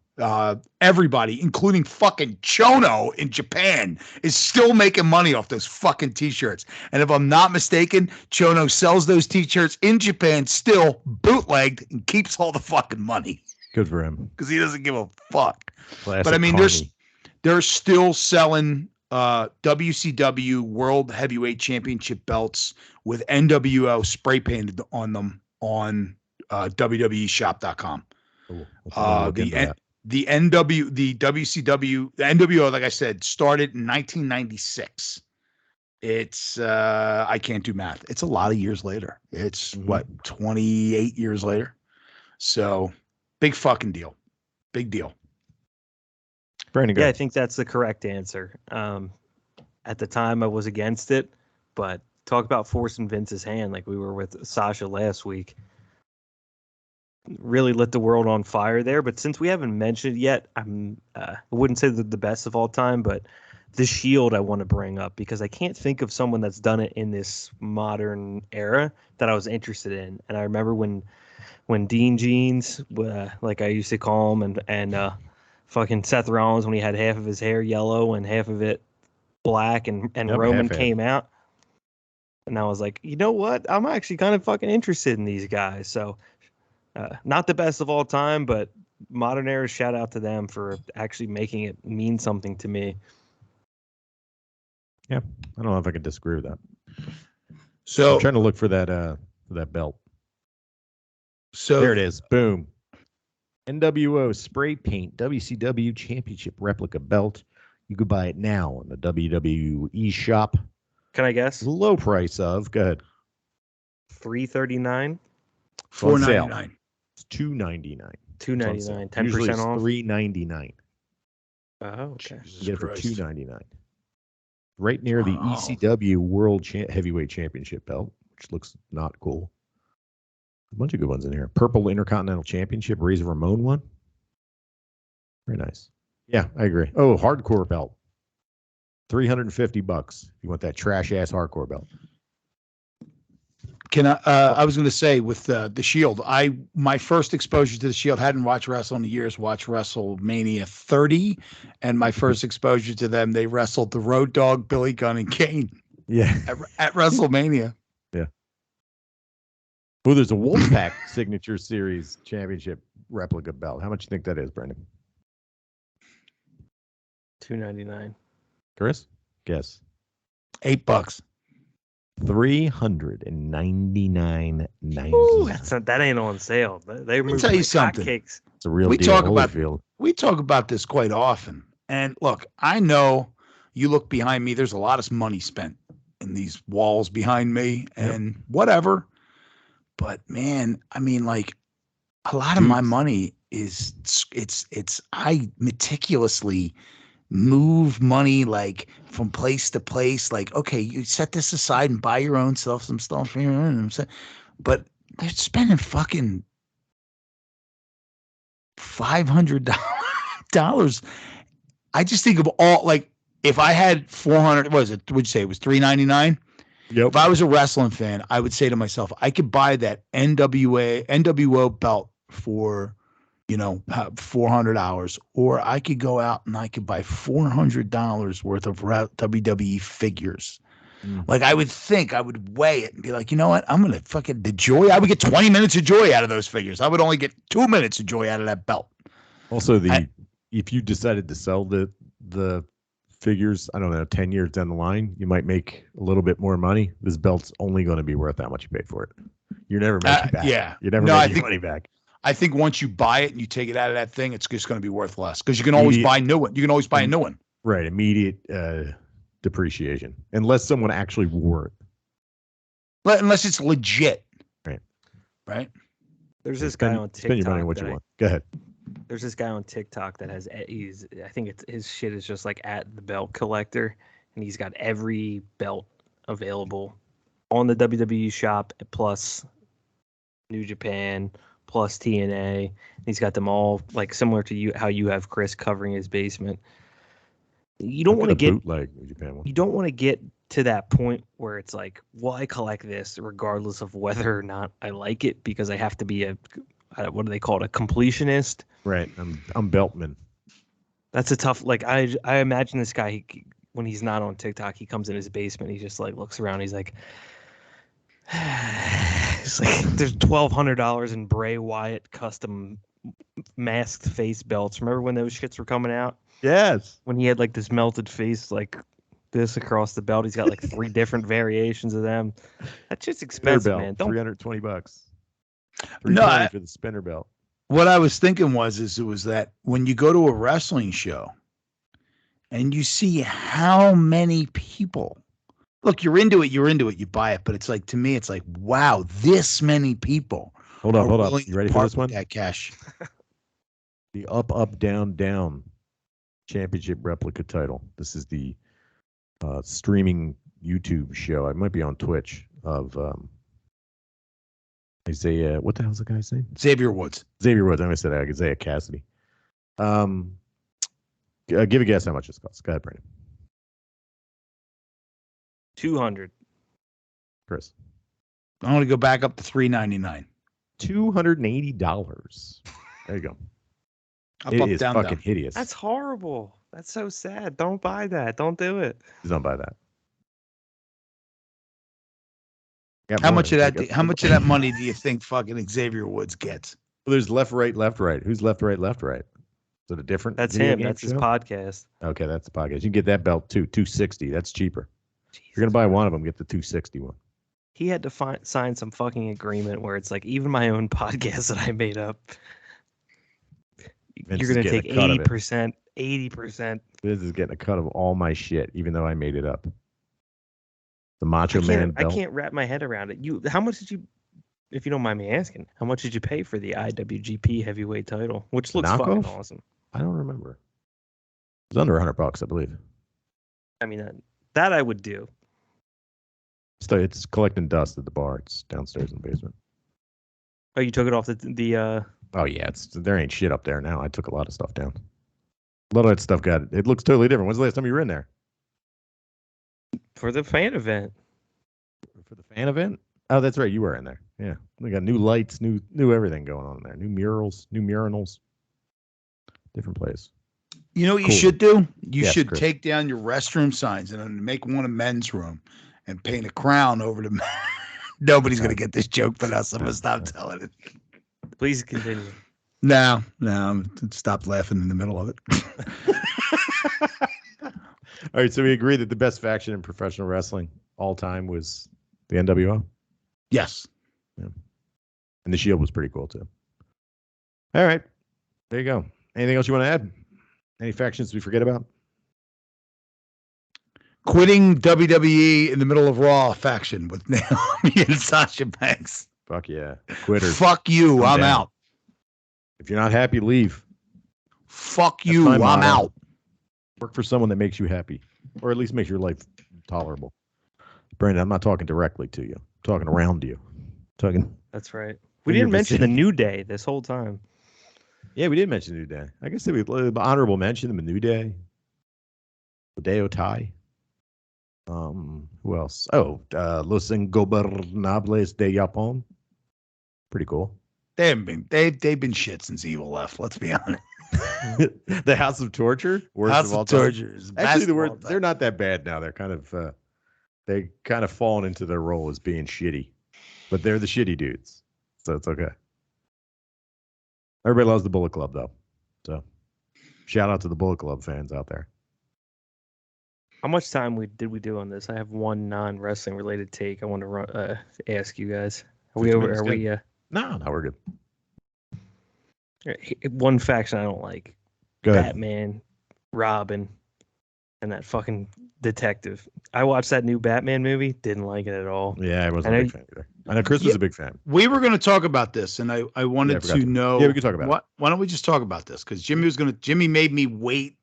Everybody, including fucking Chono in Japan, is still making money off those fucking t-shirts. And if I'm not mistaken, Chono sells those t-shirts in Japan still bootlegged and keeps all the fucking money. Good for him. Because he doesn't give a fuck. Classic But I mean, Carney. they're still selling WCW World Heavyweight Championship belts with NWO spray painted on them on WWEshop.com. Cool. The NWO, like I said, started in 1996. It's I can't do math. It's a lot of years later. It's 28 years later. So big fucking deal. Big deal. Brandon, go Yeah, I ahead. think that's the correct answer. At the time, I was against it, but talk about forcing Vince's hand like we were with Sasha last week. Really lit the world on fire there. But since we haven't mentioned it yet, I wouldn't say the best of all time, but the Shield I want to bring up because I can't think of someone that's done it in this modern era that I was interested in. And I remember when Dean Jeans, like I used to call him, and fucking Seth Rollins, when he had half of his hair yellow and half of it black, and Yep, Roman half-half. came out. And I was like, you know what? I'm actually kind of fucking interested in these guys. So not the best of all time, but modern era, shout out to them for actually making it mean something to me. I don't know if I can disagree with that. So I'm trying to look for that belt. So There it is. Boom. NWO spray paint WCW Championship replica belt. You could buy it now on the WWE shop. Can I guess? Low price of, go ahead. $339, $4.99. It's $2.99. $2.99, Usually 10% it's off. $3.99. Oh, okay. You get it for Christ. $2.99. Right near the Wow. ECW World Heavyweight Championship belt, which looks not cool. A bunch of good ones in here. Purple Intercontinental Championship, Razor Ramon one. Very nice. Yeah, I agree. Oh, hardcore belt. $350 if you want that trash ass hardcore belt. Can I was going to say with the Shield, my first exposure to the Shield, hadn't watched wrestling in years, watched WrestleMania 30, and my first exposure to them, they wrestled the Road Dogg, Billy Gunn, and Kane Yeah. at WrestleMania. Well, there's a Wolfpack Signature Series Championship replica belt. How much do you think that is, Brendan? $2.99. Chris? Guess. $8. $399.90. That ain't on sale. They me tell you something. Hotcakes. It's a real We deal. talk about- Holyfield. We talk about this quite often. And look, I know you look behind me, there's a lot of money spent in these walls behind me and whatever. But man, I mean, like a lot of my money is I meticulously move money like from place to place. Like, okay, you set this aside and buy your own stuff, some stuff here. But they're spending fucking $500. I just think of all, like, if I had 400, what was it? Would you say it was $399? Yep. If I was a wrestling fan, I would say to myself, I could buy that NWO belt for, $400, or I could go out and I could buy $400 worth of WWE figures. Like, I would think, I would weigh it and be like, you know what? I'm going to fucking the joy. I would get 20 minutes of joy out of those figures. I would only get 2 minutes of joy out of that belt. Also, if you decided to sell the figures, I don't know, 10 years down the line, you might make a little bit more money. This belt's only going to be worth how much you paid for it. You're never making back. Yeah. You're never No, I making think- your money back. I think once you buy it and you take it out of that thing, it's just going to be worth less because you can always Immediate- buy a new one. You can always buy a new one. Right. Immediate depreciation. Unless someone actually wore it. Unless it's legit. Right. Right. There's this guy on TikTok. Spend your money on what you want. Go ahead. There's this guy on TikTok that has I think it's his shit is just like at the belt collector, and he's got every belt available on the WWE shop plus New Japan plus TNA. He's got them all like similar to you how you have Chris covering his basement. You don't want to get bootleg New Japan one. you don't want to get to that point where it's like, well, I collect this regardless of whether or not I like it because I have to be what do they call it, a completionist. Right. I'm Beltman. That's a tough. Like I imagine this guy when he's not on TikTok, he comes in his basement. He just like looks around. He's like, it's like there's $1,200 in Bray Wyatt custom masked face belts. Remember when those shits were coming out? Yes. When he had like this melted face like this across the belt. He's got like 3 different variations of them. That's just expensive, man. Don't $320. No, $320 for the spinner belt. What I was thinking was that when you go to a wrestling show and you see how many people look, you're into it, you buy it. But it's like, to me, it's like, wow, this many people. Hold up. willing You to ready for part this one? with that cash. The up, down championship replica title. This is the streaming YouTube show. I might be on Twitch of Isaiah. What the hell's the guy's name? Xavier Woods. Xavier Woods. I almost said Isaiah Cassidy. Give a guess how much this costs. Go ahead, Brandon. 200. Chris. I want to go back up to $399. $280. There you go. Up, It up, is down, fucking down. hideous. That's horrible. That's so sad. Don't buy that. Don't do it. Please don't buy that. How much of that money do you think fucking Xavier Woods gets? Well, there's left, right. Who's left, right? Is it a different? That's video him. game That's his show? podcast. Okay, that's the podcast. You can get that belt too, $260. That's cheaper. If you're gonna buy one of them, get the $260 one. He had to sign some fucking agreement where it's like, even my own podcast that I made up, Vince you're is going to take getting a cut of it. 80%. 80%. This is getting a cut of all my shit, even though I made it up. The Macho Man I belt. can't wrap my head around it. How much did you, if you don't mind me asking, how much did you pay for the IWGP Heavyweight title, which looks fucking Knockoff? awesome? I don't remember. It was under $100, I believe. I mean, that I would do. So it's collecting dust at the bar. It's downstairs in the basement. Oh, you took it off the Oh yeah, there ain't shit up there now. I took a lot of stuff down. A lot of that stuff it looks totally different. When's the last time you were in there? for the fan event. For the fan event? Oh, that's right. You were in there. Yeah. We got new lights, new everything going on in there. New murals, new murinals. Different place. You know what Cool. you should do? You Yes, should Chris. take down your restroom signs and then make one a men's room and paint a crown over the. Nobody's going to get this joke but us. I'm going to stop telling it. Please continue. No, stop laughing in the middle of it. All right, so we agree that the best faction in professional wrestling all time was the NWO. Yes. And the Shield was pretty cool too. All right. There you go. Anything else you want to add? Any factions we forget about? Quitting WWE in the middle of Raw faction with Naomi and Sasha Banks. Fuck yeah. Quitters. Fuck you. Come I'm down. out. If you're not happy, leave. Fuck That's you. my I'm motto. out. Work for someone that makes you happy, or at least makes your life tolerable. Brandon, I'm not talking directly to you. I'm talking around you. Talking. That's right. We In your didn't mention the vicinity. New Day this whole time. Yeah, we did mention New Day. I guess we honorable mention the New Day. Hideo Tai. Who else? Oh, Los Ingobernables de Japón. Pretty cool. They've been shit since Evil left. Let's be honest. The House of Torture. Worst House of all of time. Torture is Actually, best of all time. they're not that bad now. They're kind of they kind of fallen into their role as being shitty, but they're the shitty dudes, so it's okay. Everybody loves the Bullet Club though, so shout out to the Bullet Club fans out there. How much time did we do on this? I have one non-wrestling related take I want to ask you guys. Are we 50 over? minutes Are we? No, we're good. One faction I don't like: Go ahead. Batman, Robin, and that fucking detective. I watched that new Batman movie. Didn't like it at all. Yeah, I wasn't And a big fan either. I know Chris was a big fan. We were going to talk about this, and I wanted forgot to to. know. Yeah, we could talk about it. Why don't we just talk about this? Because Jimmy made me wait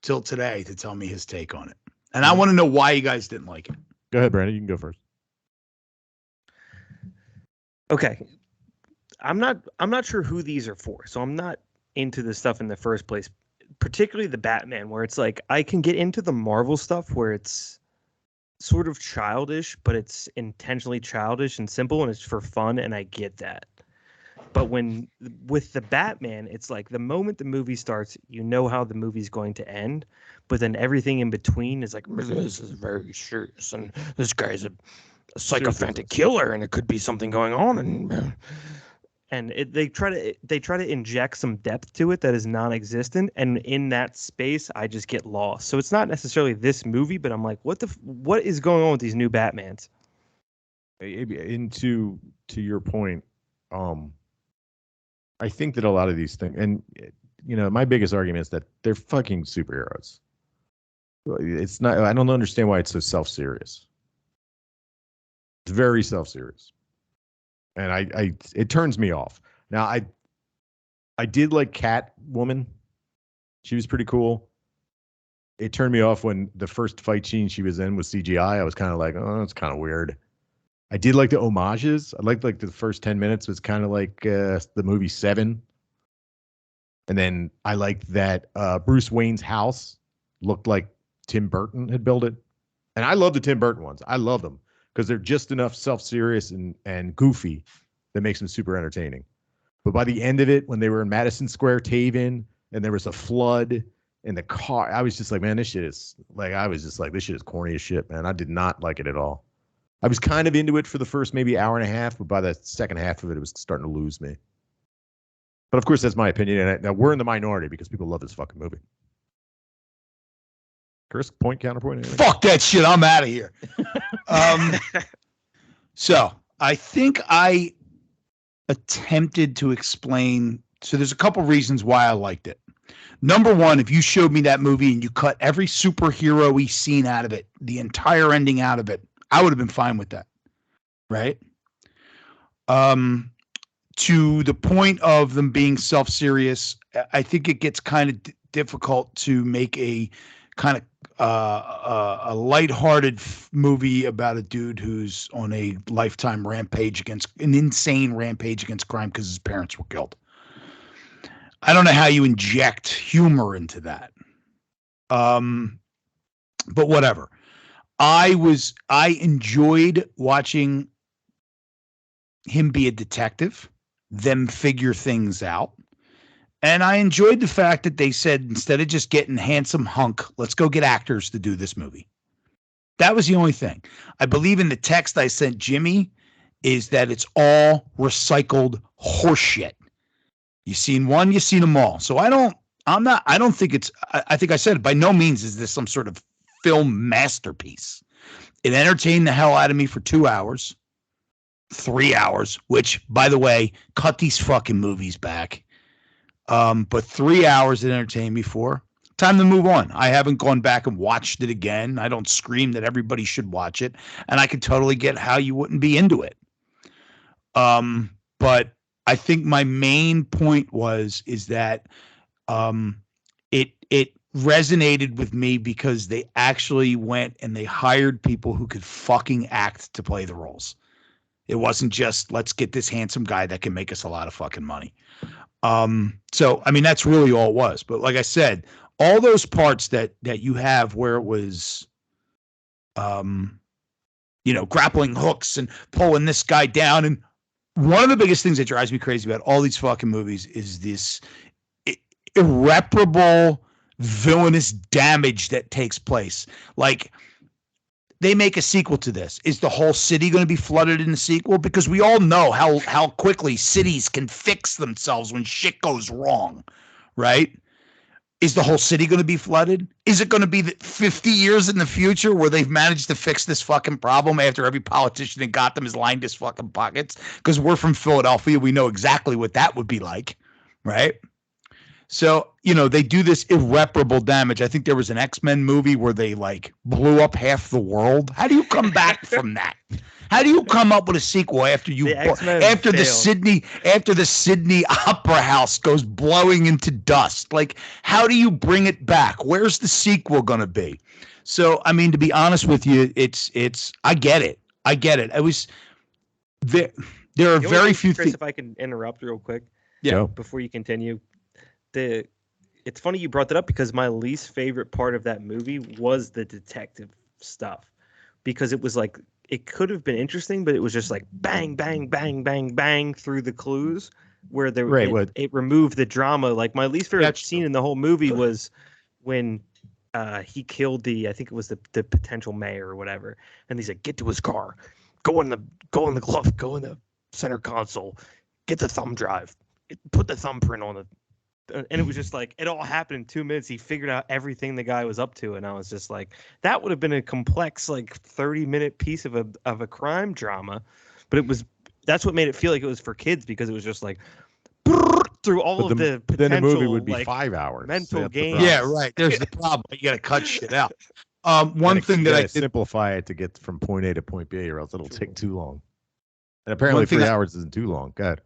till today to tell me his take on it, and I want to know why you guys didn't like it. Go ahead, Brandon. You can go first. Okay. I'm not sure who these are for, so I'm not into this stuff in the first place, particularly the Batman, where it's like I can get into the Marvel stuff where it's sort of childish, but it's intentionally childish and simple and it's for fun, and I get that. But with the Batman, it's like the moment the movie starts, you know how the movie's going to end, but then everything in between is like, this is very serious, and this guy's a psychopathic killer, and it could be something going on, and they try to inject some depth to it that is non-existent, and in that space I just get lost. So it's not necessarily this movie, but I'm like, what is going on with these new Batmans? To your point, I think that a lot of these things, and my biggest argument is that they're fucking superheroes. It's not. I don't understand why it's so self-serious. It's very self-serious. And it turns me off. Now I did like Catwoman. She was pretty cool. It turned me off when the first fight scene she was in was CGI. I was kind of like, oh, that's kind of weird. I did like the homages. I liked the first 10 minutes was kind of like the movie Seven. And then I liked that Bruce Wayne's house looked like Tim Burton had built it. And I love the Tim Burton ones. I love them because they're just enough self-serious and goofy that makes them super entertaining. But by the end of it, when they were in Madison Square Taven and there was a flood in the car, I was just like, man, this shit is corny as shit, man. I did not like it at all. I was kind of into it for the first maybe hour and a half, but by the second half of it, it was starting to lose me. But of course, that's my opinion. And now we're in the minority because people love this fucking movie. Chris, point, counterpoint? Anything? Fuck that shit. I'm out of here. So I think I attempted to explain. So there's a couple reasons why I liked it. Number one, if you showed me that movie and you cut every superhero-y scene out of it, the entire ending out of it, I would have been fine with that. Right? To the point of them being self-serious, I think it gets kind of difficult to make a kind of a lighthearted movie about a dude who's on a lifetime rampage against an insane rampage against crime because his parents were killed. I don't know how you inject humor into that. But whatever. I enjoyed watching him be a detective, them figure things out. And I enjoyed the fact that they said, instead of just getting handsome hunk, let's go get actors to do this movie. That was the only thing. I believe in the text I sent Jimmy is that it's all recycled horseshit. You've seen one, you've seen them all. So I think I said, by no means is this some sort of film masterpiece. It entertained the hell out of me for 2 hours, 3 hours, which, by the way, cut these fucking movies back. But 3 hours it entertained me for. Time to move on. I haven't gone back and watched it again. I don't scream that everybody should watch it, and I can totally get how you wouldn't be into it. But I think my main point is that it resonated with me because they actually went and they hired people who could fucking act to play the roles. It wasn't just, let's get this handsome guy that can make us a lot of fucking money. So, I mean, that's really all it was. But like I said, all those parts that you have where it was, grappling hooks and pulling this guy down. And one of the biggest things that drives me crazy about all these fucking movies is this irreparable villainous damage that takes place. Like, they make a sequel to this. Is the whole city going to be flooded in the sequel? Because we all know how quickly cities can fix themselves when shit goes wrong, right? Is the whole city going to be flooded? Is it going to be 50 years in the future where they've managed to fix this fucking problem after every politician in Gotham has lined his fucking pockets? Because we're from Philadelphia. We know exactly what that would be like, right? So, they do this irreparable damage. I think there was an X-Men movie where they like blew up half the world. How do you come back from that? How do you come up with a sequel after the Sydney Opera House goes blowing into dust? Like, how do you bring it back? Where's the sequel going to be? So, I mean, to be honest with you, I get it. It was there are very few Chris, things. if I can interrupt real quick. Yeah. Before you continue. It's funny you brought that up because my least favorite part of that movie was the detective stuff, because it was like, it could have been interesting, but it was just like bang, bang, bang, bang, bang through the clues where it removed the drama. Like my least favorite scene in the whole movie was when he killed I think it was the potential mayor or whatever. And he's like, get to his car, go in the glove, go in the center console, get the thumb drive, put the thumbprint on it. And it was just like, it all happened in 2 minutes. He figured out everything the guy was up to. And I was just like, that would have been a complex, like 30-minute piece of a crime drama. But that's what made it feel like it was for kids, because it was just like through all of the potential. Then the movie would be like, 5 hours. mental games. Yeah, right. There's the problem. You got to cut shit out. One thing that I did, simplify it to get from point A to point B, or else it'll take too long. And apparently 3 hours isn't too long. Go ahead.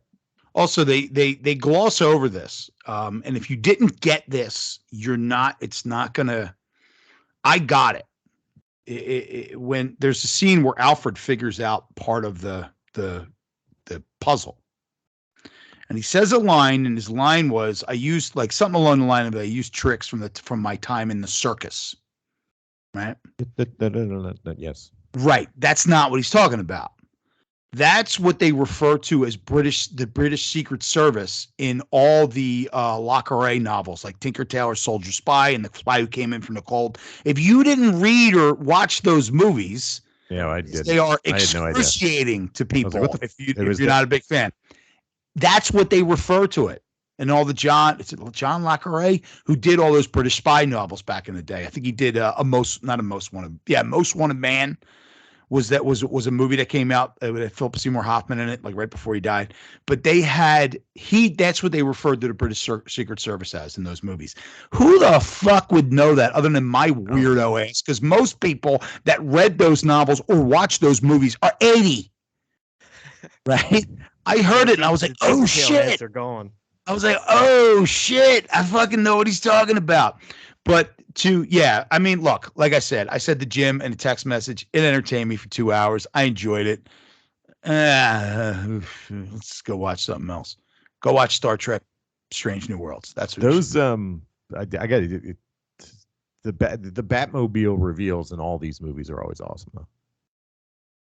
Also, they gloss over this. And if you didn't get this, it's not going to, I got it. When there's a scene where Alfred figures out part of the puzzle. And he says a line, and his line was, I used like something along the line of, I used tricks from my time in the circus. Right? Yes. Right. That's not what he's talking about. That's what they refer to as the British Secret Service in all the Le Carre novels, like Tinker Tailor Soldier Spy and The Spy Who Came In From the Cold. If you didn't read or watch those movies, I did. They are excruciating to people. Like, if you're not a big fan, that's what they refer to it. And all the John Le Carre, who did all those British spy novels back in the day. I think he did Most Wanted Man. Was a movie that came out with Philip Seymour Hoffman in it, like right before he died. But that's what they referred to the British Secret Service as in those movies. Who the fuck would know that other than my weirdo ass? Because most people that read those novels or watched those movies are 80. Right? I heard it and I was like, oh shit. They're gone. I was like, oh shit. I fucking know what he's talking about. But I mean, look, like I said the gym and the text message, it entertained me for 2 hours. I enjoyed it. Let's go watch something else. Go watch Star Trek Strange New Worlds. That's what those I got it. The Batmobile reveals in all these movies are always awesome though.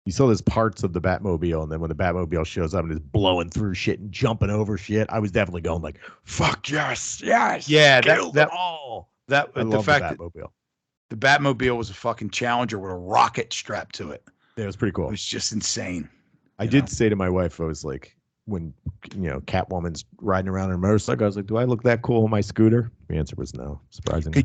You saw those parts of the Batmobile, and then when the Batmobile shows up and is blowing through shit and jumping over shit, I was definitely going like, fuck yes. Yeah, that all. The Batmobile was a fucking Challenger with a rocket strapped to it. Yeah, it was pretty cool. It was just insane. I did say to my wife, I was like, when Catwoman's riding around on a motorcycle, I was like, do I look that cool on my scooter? The answer was no, surprisingly.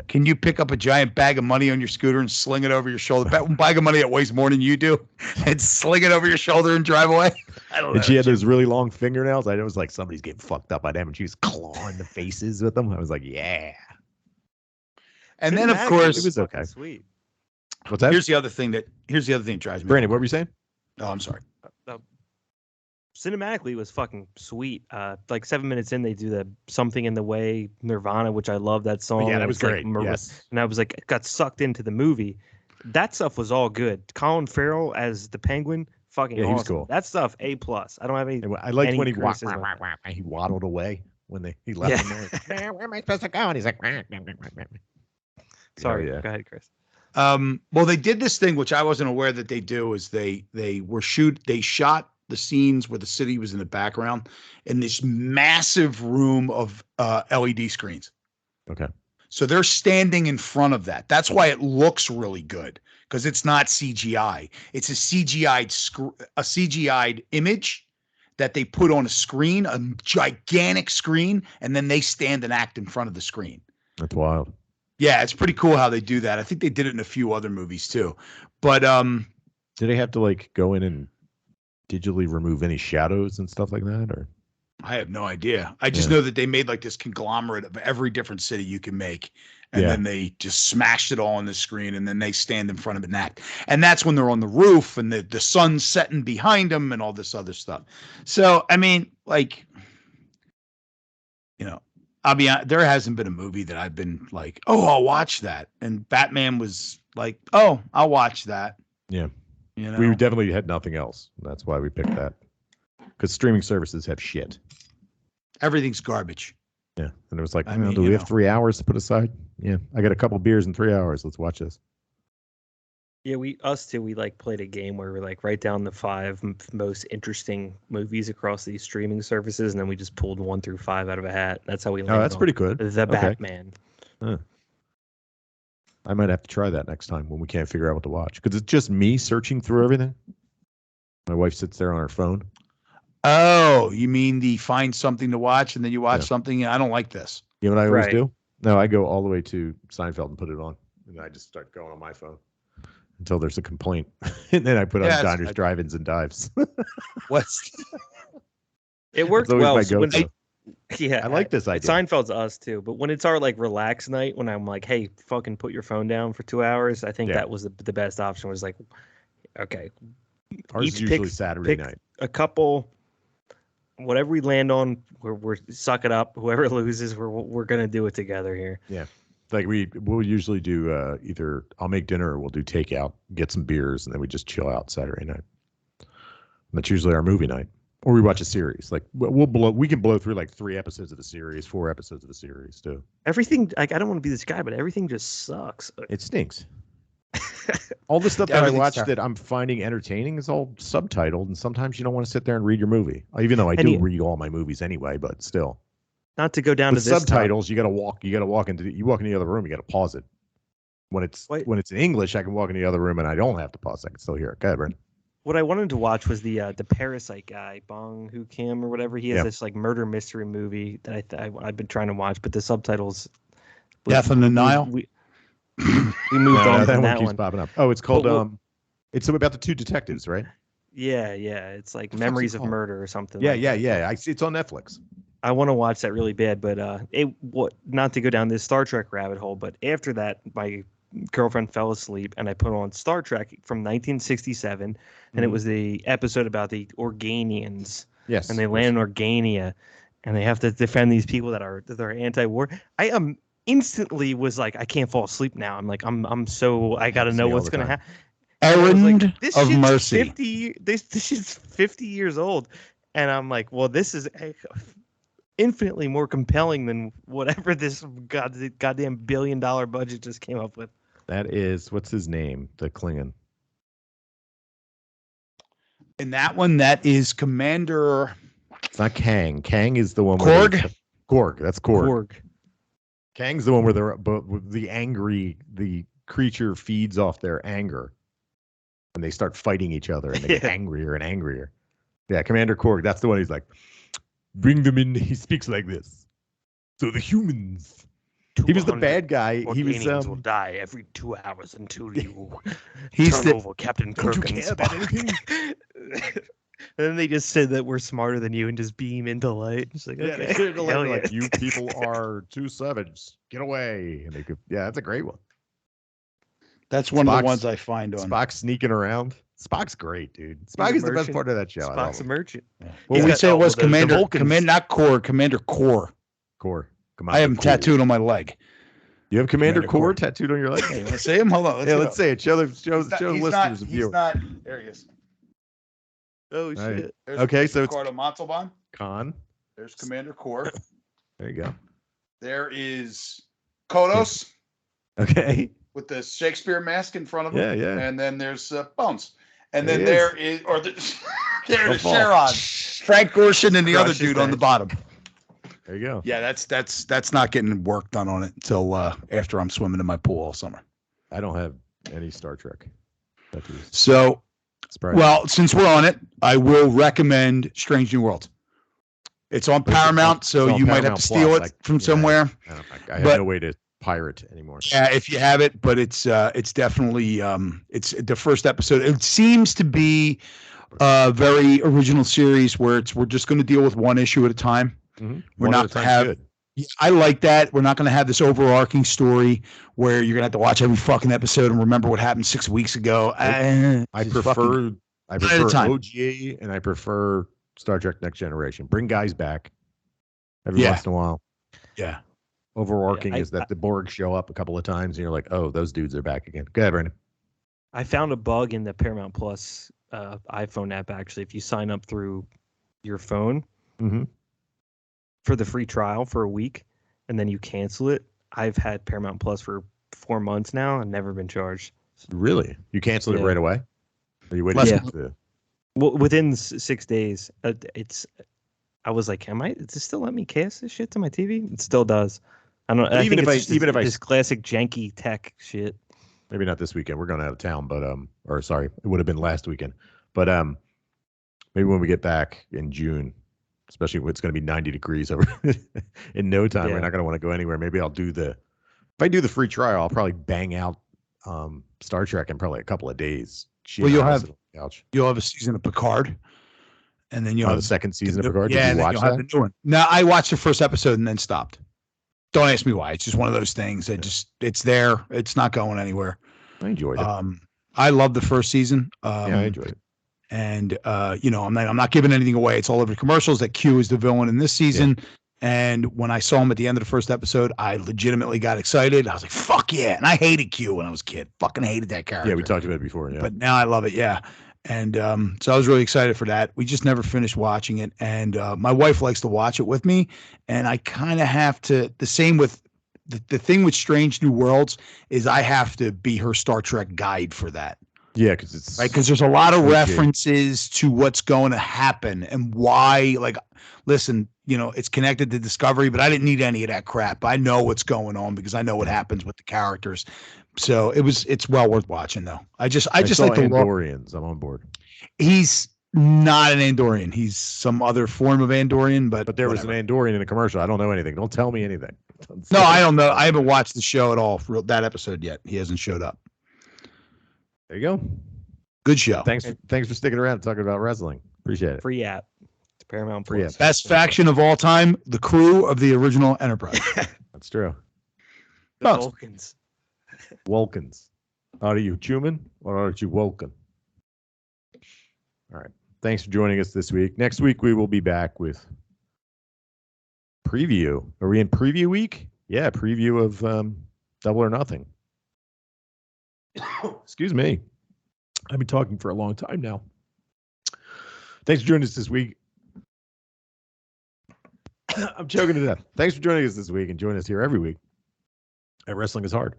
Can you pick up a giant bag of money on your scooter and sling it over your shoulder? Bag of money that weighs more than you do, and sling it over your shoulder and drive away? I don't know. And she had those really long fingernails. I was like, somebody's getting fucked up by them, and she was clawing the faces with them. I was like, yeah. And then, of course, it was okay. Sweet. What's that? Here's the other thing that drives me. Brandon, what were you saying? Oh, I'm sorry. Cinematically, it was fucking sweet. Like 7 minutes in, they do the Something in the Way Nirvana, which I love that song. Yeah, that was great. Like, yes. And I was like, got sucked into the movie. That stuff was all good. Colin Farrell as the Penguin, fucking awesome. He was cool. That stuff, A+. I don't have any. I liked when he he waddled away when he left him there. Where am I supposed to go? And he's like, sorry, go ahead, Chris. Well, they did this thing which I wasn't aware that they do. Is they shot the scenes where the city was in the background in this massive room of LED screens. Okay. So they're standing in front of that. That's why it looks really good, because it's not CGI. It's a CGI'd image that they put on a screen, a gigantic screen, and then they stand and act in front of the screen. That's wild. Yeah, it's pretty cool how they do that. I think they did it in a few other movies too. But Do they have to like go in and digitally remove any shadows and stuff like that, or? I have no idea. I just Yeah. know that they made like this conglomerate of every different city you can make. And Yeah. then they just smashed it all on the screen, and then they stand in front of it. And that's when they're on the roof and the sun's setting behind them and all this other stuff. So, I mean, like, you know, I'll be honest, there hasn't been a movie that I've been like, oh, I'll watch that. And Batman was like, oh, I'll watch that. Yeah. You know, We definitely had nothing else. That's why we picked that. Because streaming services have shit. everything's garbage. Yeah. And it was like, I mean, do you we have know. 3 hours to put aside? Yeah. I got a couple beers in 3 hours. Let's watch this. Yeah, us too. We like played a game where we like write down the 5 most interesting movies across these streaming services, and then we just pulled 1 through 5 out of a hat. That's how we. Oh, landed that's on pretty good. The Okay. Batman. I might have to try that next time when we can't figure out what to watch. Because it's just me searching through everything. My wife sits there on her phone. Oh, you mean the find something to watch and then you watch Yeah. something? I don't like this. You know what I always Right. do? No, I go all the way to Seinfeld and put it on. And I just start going on my phone until there's a complaint. And then I put on Yeah, Diners, I- Drive-Ins, and Dives. What's It worked always well. my So when, go-to. yeah, I like this idea. Seinfeld's us too, but when it's our like relax night, when I'm like, hey, fucking put your phone down for 2 hours, I think Yeah. that was the best option. Was like, okay, Ours each is usually pick- Saturday pick night. a couple, whatever we land on, we're suck it up. Whoever loses, we're gonna do it together here. Like we'll usually do either I'll make dinner or we'll do takeout, get some beers, and then we just chill out Saturday night. And that's usually our movie night. Or we watch a series. Like we can blow through like 3 episodes of the series, 4 episodes of the series too. Everything, like, I don't want to be this guy, but everything just sucks. It stinks. All the stuff that I Everything watch sucks. that I'm finding entertaining is all subtitled, and sometimes you don't want to sit there and read your movie. Even though I And do you- read all my movies anyway, but still. Not to go down With to this subtitles, you gotta walk into the other room, you gotta pause it. When it's Wait. when it's in English, I can walk in the other room and I don't have to pause. I can still hear it. Go ahead, Brent. What I wanted to watch was the Parasite guy, Bong Hu Kim or whatever. He has Yeah. this like murder mystery movie that I've been trying to watch, but the subtitles. Death on the Nile? We moved on that from one that keeps one. popping up. Oh, it's called But it's about the 2 detectives, right? Yeah, it's like The fuck's it Memories of called? Murder or something. Yeah, like yeah, that. yeah. I see it's on Netflix. I want to watch that really bad, but not to go down this Star Trek rabbit hole, but after that, my girlfriend fell asleep and I put on Star Trek from 1967, and it was the episode about the Organians, Yes. and they land in Organia, and they have to defend these people that are anti-war. I instantly was like, I can't fall asleep now. I'm like, I'm so I got to Happens to know me all what's the gonna time. happen. And I was Errand like, this of shit's Mercy? 50. This shit's 50 years old, and I'm like, well, this is infinitely more compelling than whatever this goddamn $1 billion budget just came up with. That is what's his name? The Klingon. In that one, that is Commander. It's not Kang. Kang is the one where Korg? Korg. That's Korg. Korg. Kang's the one where the creature feeds off their anger, and they start fighting each other, and they get Yeah. angrier and angrier. Yeah, Commander Korg. That's the one. He's like, bring them in. He speaks like this. So the humans. He was the 200 bad guy. He was Organians will die every 2 hours until you He's turn the over Captain Don't Kirk you and care about Spock. And then they just said that we're smarter than you and just beam into light. It's like, yeah, okay, they could have hell like, yeah. you people are too savage. Get away. And they could. Yeah, that's a great one. That's one of Spock's- the ones I find on. Spock sneaking around. Spock's great, dude. Spock a is the best merchant. part of that show. I love Spock's a him. merchant. Well, He's we got- say it was the Commander Vulcans. not Core, Commander Core. Core. I have him tattooed on my leg. You have Commander Commander Core. Core tattooed on your leg? Hey, you want to see him? Hold on. Yeah, let's say it. Show the He's not- listeners a he's view. not. There he is. Oh right. shit! There's Okay, so it's Ricardo Montalban. Khan. There's Commander Core. There you go. There is Kodos Okay. with the Shakespeare mask in front of him. Yeah, yeah. And then there's Bones. And There then he there is, or there's Fall. Sharon, Frank Gorshin, and the other Crush his dude on the head. bottom. There you go. Yeah, that's not getting work done on it until after I'm swimming in my pool all summer. I don't have any Star Trek tattoos. So, Surprising. well, since we're on it, I will recommend Strange New Worlds. It's on It's on- Paramount, so it's on you might have Paramount to steal Plus, it like- from yeah. somewhere. I have but- no way to pirate anymore. Yeah, if you have it, but it's definitely it's the first episode. It seems to be a very original series where we're just going to deal with one issue at a time. Mm-hmm. We're not going to have. Good. I like that. We're not going to have this overarching story where you're going to have to watch every fucking episode and remember what happened 6 weeks ago. I prefer time. OGA and I prefer Star Trek Next Generation. Bring guys back every Yeah. once in a while. Yeah. Overarching Yeah, is that the Borg show up a couple of times and you're like, oh, those dudes are back again. Go ahead, Brandon. I found a bug in the Paramount Plus iPhone app. Actually, if you sign up through your phone Mm-hmm. for the free trial for a week and then you cancel it, I've had Paramount Plus for 4 months now and never been charged. Really? You canceled it Yeah. right away? Are you waiting Less- for the Well, within 6 days, I was like, does it still let me cast this shit to my TV? It still does. I don't. But I even think if it's I- even if I- this classic janky tech shit. maybe not this weekend. We're going out of town, but or sorry, it would have been last weekend. But maybe when we get back in June, especially when it's going to be 90 degrees over in no time, Yeah. we're not going to want to go anywhere. Maybe I'll do if I do the free trial, I'll probably bang out Star Trek in probably a couple of days. Well, you'll have- sit on the couch. You'll have a season of Picard, and then you'll Oh, have the second season of the- Picard. Yeah, Did and you then watch you'll have that? the new one. No, I watched the first episode and then stopped. Don't ask me why. It's just one of those things. It's there. It's not going anywhere. I enjoyed it. I love the first season. Yeah, I enjoyed it. And I'm not giving anything away. It's all over the commercials that Q is the villain in this season. And when I saw him at the end of the first episode, I legitimately got excited. I was like, "Fuck yeah!" And I hated Q when I was a kid. Fucking hated that character. Yeah, we talked about it before. Yeah, But now I love it. Yeah. And so I was really excited for that. We just never finished watching it. And my wife likes to watch it with me. And I kind of have to, the same with the thing with Strange New Worlds is I have to be her Star Trek guide for that. yeah, because it's Right. Because there's a lot of Okay. references to what's going to happen and why. Like, listen, it's connected to Discovery, but I didn't need any of that crap. I know what's going on because I know what happens with the characters. So it's well worth watching though. I just saw like the lore. Andorians. I'm on board. He's not an Andorian. He's some other form of Andorian, but But there was an Andorian in the commercial. I don't know anything. Don't tell me anything. No, I don't know. I haven't watched the show at all for that episode yet. He hasn't showed up. There you go. Good show. Thanks for sticking around and talking about wrestling. Appreciate it. Free app. It's Paramount Free Plus. app. Best faction of all time, the crew of the original Enterprise. That's true. The Oh. Vulcans. Vulcans. Are you human or are you Vulcan? All right. Thanks for joining us this week. Next week we will be back with preview. Are we in preview week? Yeah, preview of Double or Nothing. Excuse me. I've been talking for a long time now. Thanks for joining us this week. I'm choking to death. Thanks for joining us this week and join us here every week at Wrestling is Hard.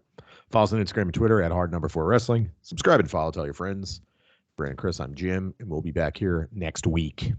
Follow us on Instagram and Twitter at hard4wrestling. Subscribe and follow. Tell your friends. Brandon, Chris, I'm Jim, and we'll be back here next week.